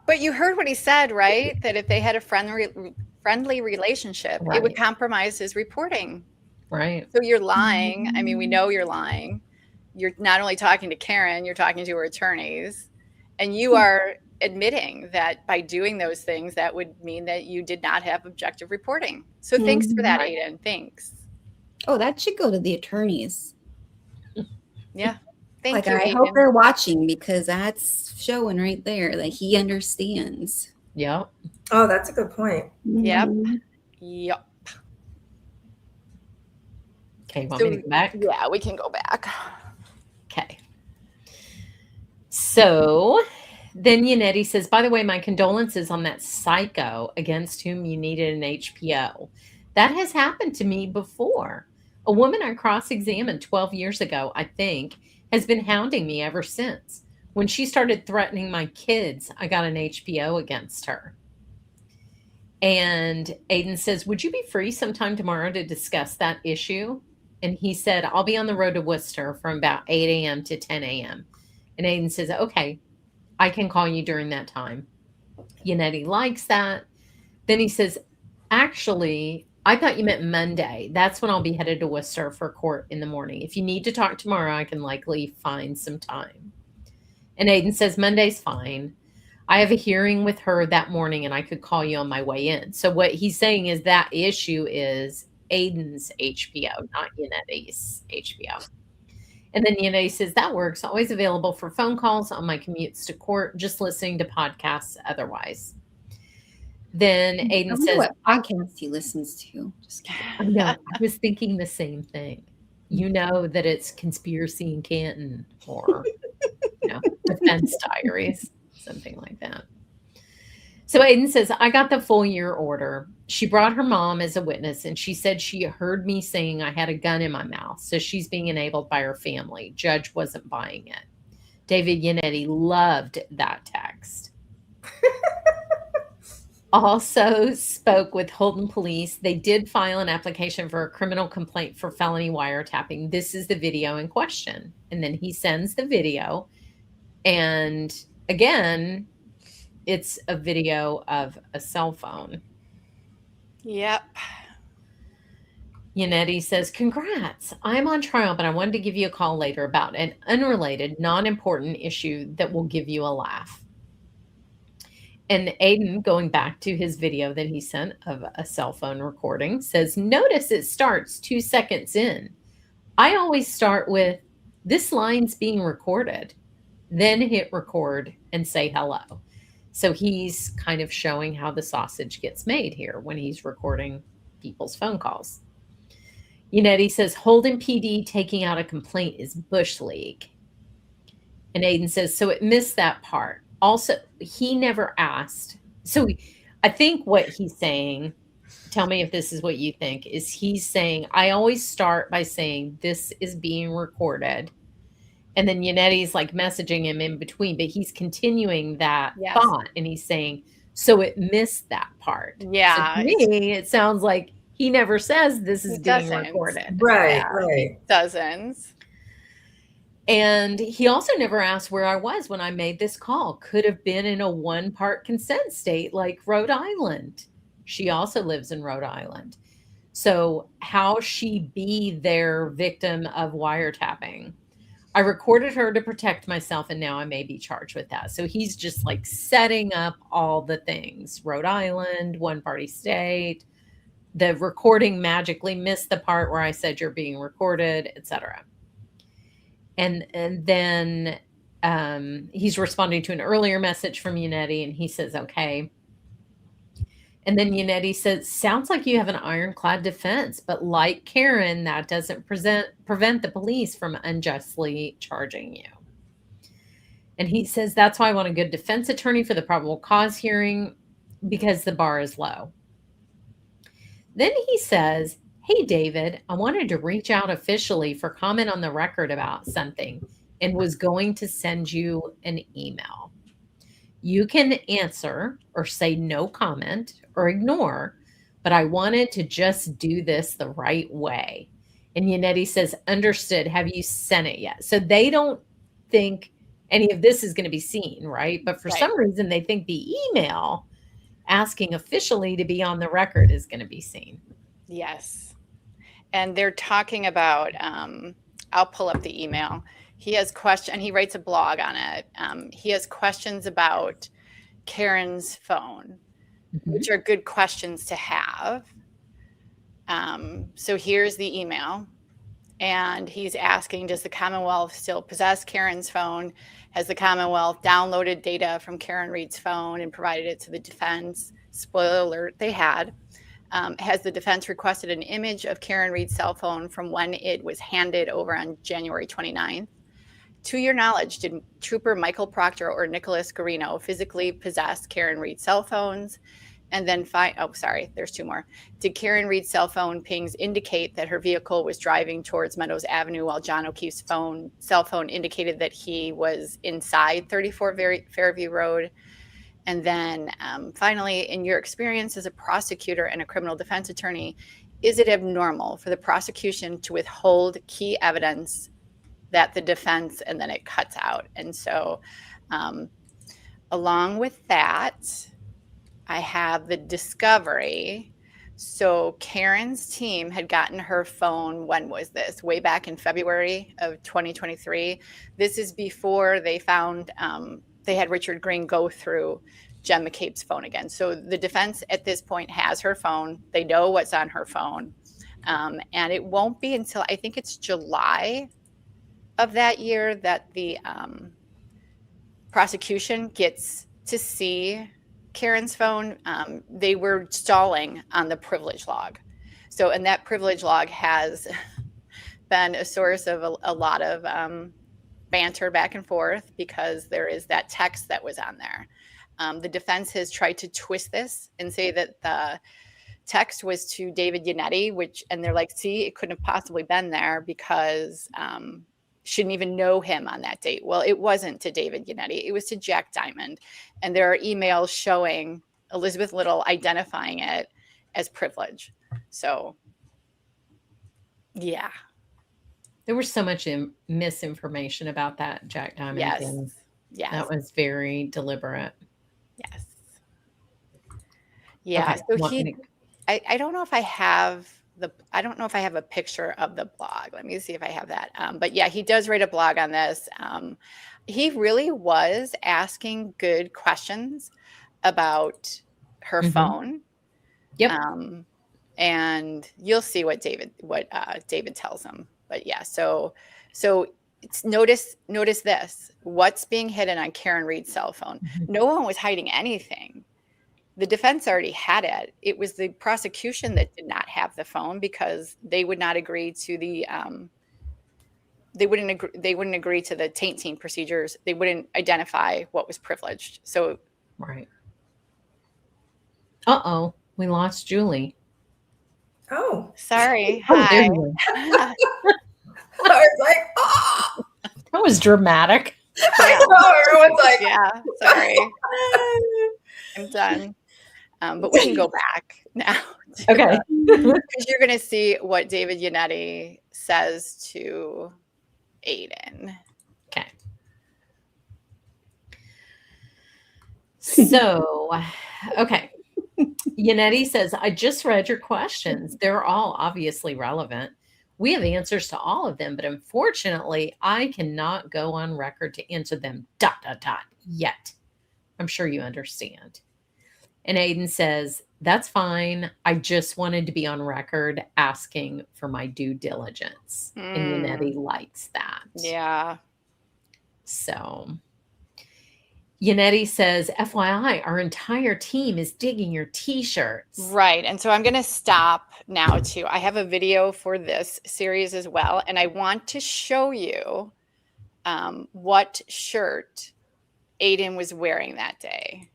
But you heard what he said, right? That if they had a friendly relationship, it would compromise his reporting. Right. So you're lying. I mean, we know you're lying. You're not only talking to Karen, you're talking to her attorneys. And you are admitting that by doing those things, that would mean that you did not have objective reporting. So thanks for that, Aiden. Thanks. Oh, that should go to the attorneys. Yeah. Thank you, I Aiden. hope they're watching because that's showing right there that he understands. Yep. Oh, that's a good point. Yep. Yep. Okay, want me to go back? Yeah, we can go back. Okay. So then Yannetti says, by the way, my condolences on that psycho against whom you needed an HPO. That has happened to me before. A woman I cross-examined 12 years ago, I think, has been hounding me ever since. When she started threatening my kids, I got an HPO against her. And Aiden says, would you be free sometime tomorrow to discuss that issue? And he said, I'll be on the road to Worcester from about 8 a.m. to 10 a.m. And Aiden says, okay, I can call you during that time. Yannetti likes that. Then he says, actually, I thought you meant Monday. That's when I'll be headed to Worcester for court in the morning. If you need to talk tomorrow, I can likely find some time. And Aiden says, Monday's fine. I have a hearing with her that morning and I could call you on my way in. So what he's saying is that issue is Aiden's HPO, not Yannetti's HPO. And then Yannetti says, that works. Always available for phone calls on my commutes to court, just listening to podcasts otherwise. Then Aiden says, what podcast he listens to. Just kidding. I know. I was thinking the same thing. You know that it's Conspiracy in Canton or Defense Diaries, something like that. So Aiden says, I got the full year order. She brought her mom as a witness, and she said she heard me saying I had a gun in my mouth. So she's being enabled by her family. Judge wasn't buying it. David Yannetti loved that text. Also spoke with Holden Police. They did file an application for a criminal complaint for felony wiretapping. This is the video in question. And then he sends the video. And again, it's a video of a cell phone. Yep. Yannetti says, congrats. I'm on trial, but I wanted to give you a call later about an unrelated, non-important issue that will give you a laugh. And Aiden, going back to his video that he sent of a cell phone recording, says, notice it starts 2 seconds in. I always start with, this line's being recorded, then hit record and say hello. So he's kind of showing how the sausage gets made here when he's recording people's phone calls. Yannetti says, Holden PD taking out a complaint is Bush League. And Aiden says, so it missed that part. Also, he never asked. So I think what he's saying, tell me if this is what you think, is he's saying, I always start by saying this is being recorded. And then Yannetti's like messaging him in between, but he's continuing that thought. And he's saying, so it missed that part. Yeah. So to me, it sounds like he never says this is being recorded. Right, right. Dozens. And he also never asked where I was when I made this call. Could have been in a one-part consent state like Rhode Island. She also lives in Rhode Island. So how she be their victim of wiretapping? I recorded her to protect myself, and now I may be charged with that. So he's just like setting up all the things. Rhode Island, one-party state. The recording magically missed the part where I said you're being recorded, etc. And then he's responding to an earlier message from Yannetti, and he says, okay. And then Yannetti says, sounds like you have an ironclad defense, but like Karen, that doesn't prevent the police from unjustly charging you. And he says, that's why I want a good defense attorney for the probable cause hearing, because the bar is low. Then he says, hey, David, I wanted to reach out officially for comment on the record about something and was going to send you an email. You can answer or say no comment or ignore, but I wanted to just do this the right way. And Yannetti says, understood. Have you sent it yet? So they don't think any of this is going to be seen, right? But for some reason, they think the email asking officially to be on the record is going to be seen. Yes. And they're talking about, I'll pull up the email. He has questions, and he writes a blog on it. He has questions about Karen's phone, which are good questions to have. So here's the email. And he's asking, does the Commonwealth still possess Karen's phone? Has the Commonwealth downloaded data from Karen Reed's phone and provided it to the defense? Spoiler alert, they had. Has the defense requested an image of Karen Reed's cell phone from when it was handed over on January 29th? To your knowledge, did Trooper Michael Proctor or Nicholas Garino physically possess Karen Reed's cell phones? And then there's two more. Did Karen Reed's cell phone pings indicate that her vehicle was driving towards Meadows Avenue while John O'Keefe's cell phone indicated that he was inside 34 Fairview Road? And then finally, in your experience as a prosecutor and a criminal defense attorney, is it abnormal for the prosecution to withhold key evidence that the defense, and then it cuts out? And so along with that, I have the discovery. So Karen's team had gotten her phone, when was this? Way back in February of 2023. This is before they found, they had Richard Green go through Jen McCabe's phone again. So the defense at this point has her phone. They know what's on her phone. And it won't be until, I think it's July of that year, that the prosecution gets to see Karen's phone. They were stalling on the privilege log. So, and that privilege log has been a source of a lot of banter back and forth, because there is that text that was on there. The defense has tried to twist this and say that the text was to David Yannetti, and they're like, see, it couldn't have possibly been there because shouldn't even know him on that date. Well, it wasn't to David Yannetti. It was to Jack Diamond. And there are emails showing Elizabeth Little identifying it as privilege. So, yeah. There was so much misinformation about that Jack Diamond thing. Yes. That was very deliberate. Yes. Yeah. Okay. So I don't know if I have a picture of the blog. Let me see if I have that. But yeah, he does write a blog on this. He really was asking good questions, about her Mhm. phone. Yep. And you'll see what David tells him. But yeah, so it's notice this. What's being hidden on Karen Reed's cell phone? No one was hiding anything. The defense already had it. It was the prosecution that did not have the phone because they would not agree to the they wouldn't agree to the tainting procedures. They wouldn't identify what was privileged. So Right. We lost Julie. Oh, sorry. Oh, there Hi. you I was like, oh, That was dramatic. I know. Everyone's like, Yeah, sorry. I'm done. But we can go back now. Okay. Because you're going to see what David Yannetti says to Aiden. Okay. So, okay. Yannetti says, I just read your questions. They're all obviously relevant. We have answers to all of them, but unfortunately, I cannot go on record to answer them, ... yet. I'm sure you understand. And Aiden says, that's fine. I just wanted to be on record asking for my due diligence. And Yannetti likes that. Yeah. So Yannetti says, FYI, our entire team is digging your t-shirts. Right. And so I'm going to stop now too. I have a video for this series as well. And I want to show you what shirt Aiden was wearing that day.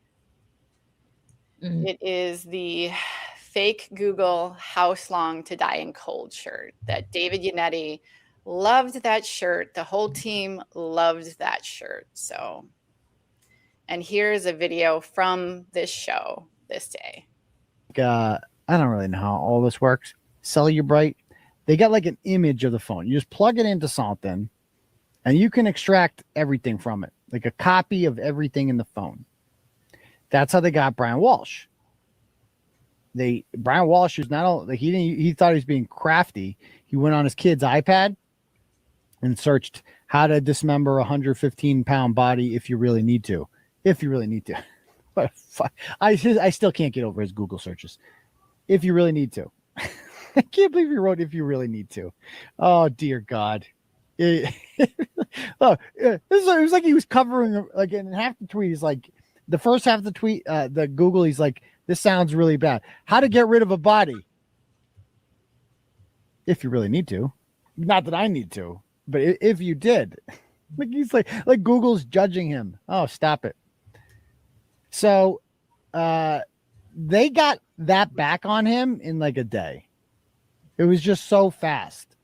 It is the fake Google House Long to Die in Cold shirt that David Yannetti loved that shirt. The whole team loved that shirt. So, and here's a video from this show this day. I don't really know how all this works. Cellubrite, they got like an image of the phone. You just plug it into something and you can extract everything from it, like a copy of everything in the phone. That's how they got Brian Walsh. Brian Walsh is not only he thought he was being crafty. He went on his kid's iPad and searched how to dismember a 115-pound body if you really need to. If you really need to. But I still can't get over his Google searches. If you really need to. I can't believe he wrote if you really need to. Oh dear God. It was like he was covering, like, in half the tweet, he's like, the first half of the tweet, the Google, he's like, this sounds really bad. How to get rid of a body. If you really need to. Not that I need to, but if you did. Like, he's like Google's judging him. Oh, stop it. So they got that back on him in like a day. It was just so fast.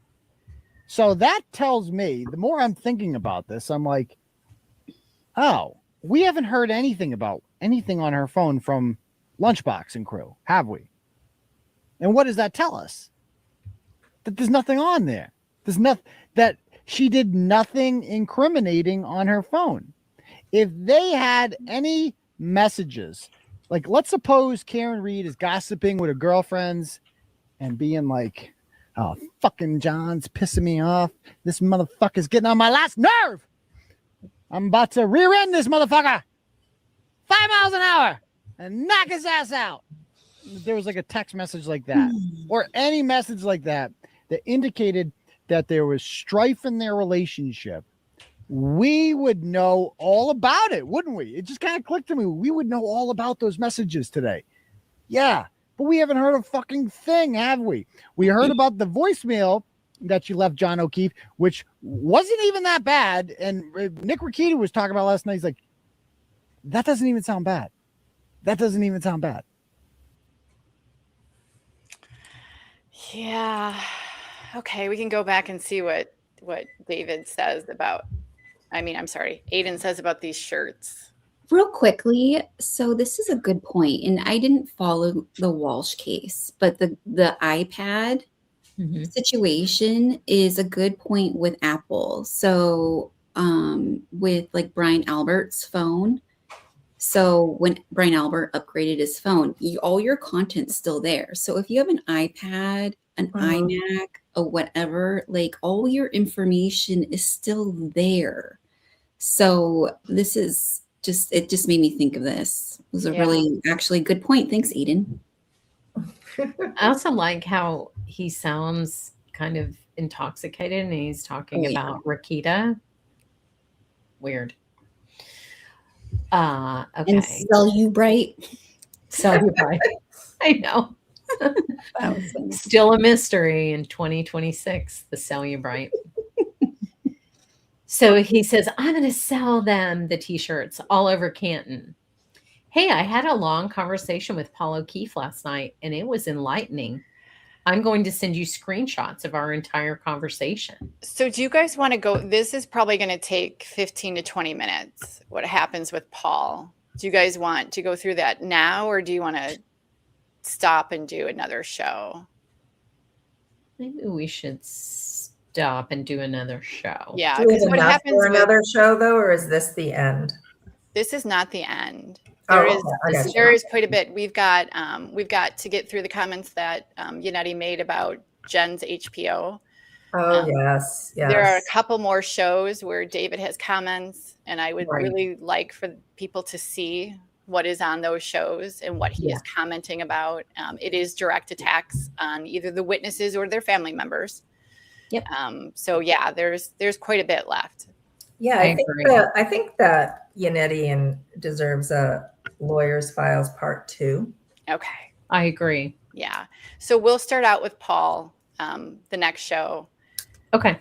So that tells me, the more I'm thinking about this, I'm like, oh, we haven't heard anything about anything on her phone from Lunchbox and crew, have we? And what does that tell us? That there's nothing on there. There's nothing, that she did nothing incriminating on her phone. If they had any messages, like, let's suppose Karen Reed is gossiping with her girlfriends and being like, oh, fucking John's pissing me off. This motherfucker's getting on my last nerve. I'm about to rear end this motherfucker 5 miles an hour and knock his ass out. There was like a text message like that, or any message like that indicated that there was strife in their relationship. We would know all about it, wouldn't we? It just kind of clicked to me. We would know all about those messages today. Yeah, but we haven't heard a fucking thing, have we? We heard about the voicemail that you left John O'Keefe, which wasn't even that bad. And Nick Ricchetti was talking about last night. He's like, that doesn't even sound bad. That doesn't even sound bad. Yeah. Okay, we can go back and see what David says about, Aiden says about these shirts. Real quickly, so this is a good point, and I didn't follow the Walsh case, but the iPad situation is a good point with Apple. So with like Brian Albert's phone, so when Brian Albert upgraded his phone, all your content's still there. So if you have an iPad, an iMac, or whatever, like all your information is still there. So this is it just made me think of this. It was a really actually good point. Thanks, Eden. I also like how he sounds kind of intoxicated and he's talking about Rakita. Weird. Okay. And Cellulite. Cellulite. I know. Still a mystery in 2026, the Cellulite. So he says, I'm going to sell them the t-shirts all over Canton. Hey, I had a long conversation with Paul O'Keefe last night, and it was enlightening. I'm going to send you screenshots of our entire conversation. So do you guys want to go? This is probably going to take 15 to 20 minutes, what happens with Paul. Do you guys want to go through that now, or do you want to stop and do another show? Maybe we should stop and do another show. Yeah, Do we because have what enough happens for another show, though, or is this the end? This is not the end. Oh, There is okay, I got you. there is quite a bit. We've got to get through the comments that Yannetti made about Jen's HPO. Oh, yes. There are a couple more shows where David has comments, and I would Right. really like for people to see what is on those shows and what he is commenting about. It is direct attacks on either the witnesses or their family members. Yep. So yeah, there's quite a bit left. Yeah, I think that Yannetti deserves a Lawyer's Files Part 2. Okay. I agree. Yeah. So we'll start out with Paul, the next show. Okay.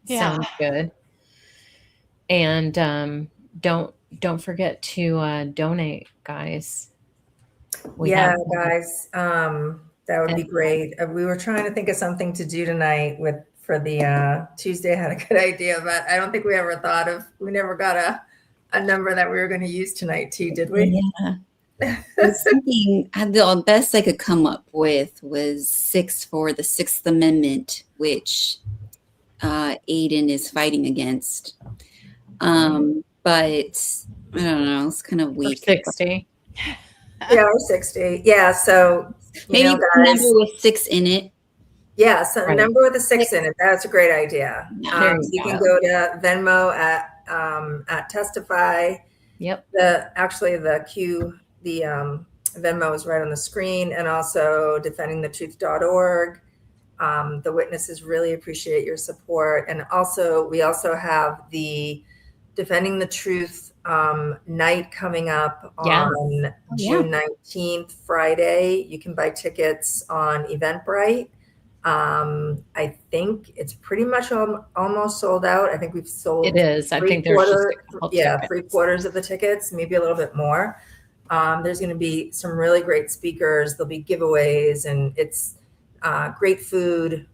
Yeah. Sounds good. And don't forget to donate, guys. Guys, that would be great. We were trying to think of something to do tonight for the Tuesday. I had a good idea, but I don't think we ever thought of. We never got a number that we were going to use tonight, too, did we? Yeah. Something the best I could come up with was 6 for the Sixth Amendment, which Aiden is fighting against. But I don't know, it's kind of weak. 60. Yeah, or 60. Yeah, so maybe a number with 6 in it. Yeah, so a number with a 6 in it. That's a great idea. You can go to Venmo at Testify. Yep. The Venmo is right on the screen, and also defendingthetruth.org. The witnesses really appreciate your support, and we also have the Defending the Truth night coming up on June 19th, Friday. You can buy tickets on Eventbrite. I think it's pretty much almost sold out. I think we've sold. It is. I think there's just a couple tickets. 3/4 of the tickets, maybe a little bit more. There's going to be some really great speakers. There'll be giveaways, and it's great food,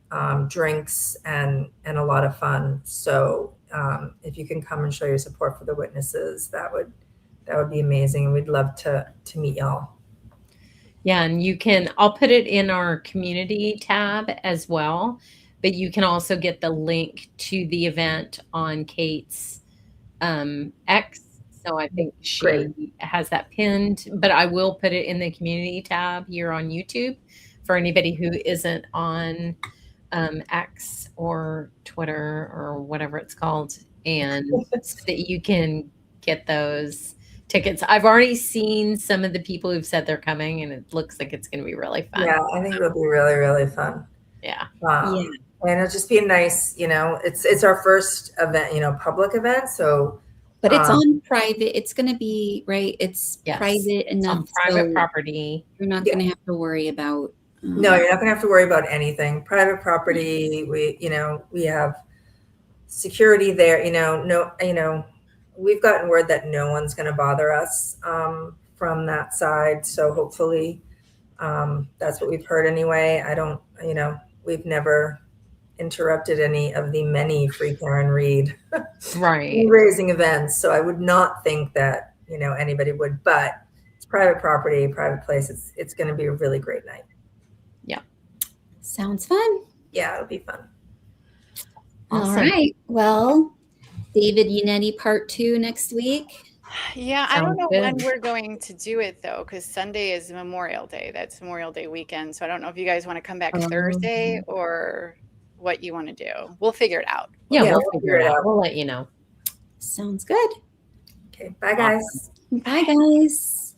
drinks, and a lot of fun. So if you can come and show your support for the witnesses, that would be amazing, and we'd love to meet y'all. Yeah, and I'll put it in our community tab as well, but you can also get the link to the event on Kate's X. So I think she has that pinned, but I will put it in the community tab here on YouTube for anybody who isn't on X or Twitter or whatever it's called, and so that you can get those tickets. I've already seen some of the people who've said they're coming, and it looks like it's going to be really fun. Yeah, I think it'll be really, really fun. Yeah. And it'll just be nice, it's our first event, public event. So, but it's on private. It's going to be private enough. It's on private property. You're not going to have to worry about. No, you're not going to have to worry about anything. Private property. We have security there. We've gotten word that no one's going to bother us from that side. So hopefully that's what we've heard anyway. We've never interrupted any of the many Free Karen Read raising events. So I would not think that, anybody would, but it's private property, private place. It's going to be a really great night. Yeah. Sounds fun. Yeah, it'll be fun. All right. Well, David Yannetti Part 2 next week. Yeah, I don't know when we're going to do it, though, because Sunday is Memorial Day. That's Memorial Day weekend. So I don't know if you guys want to come back Thursday or what you want to do. We'll figure it out. Yeah, we'll figure it out. We'll let you know. Sounds good. Okay. Bye, guys. Bye, guys.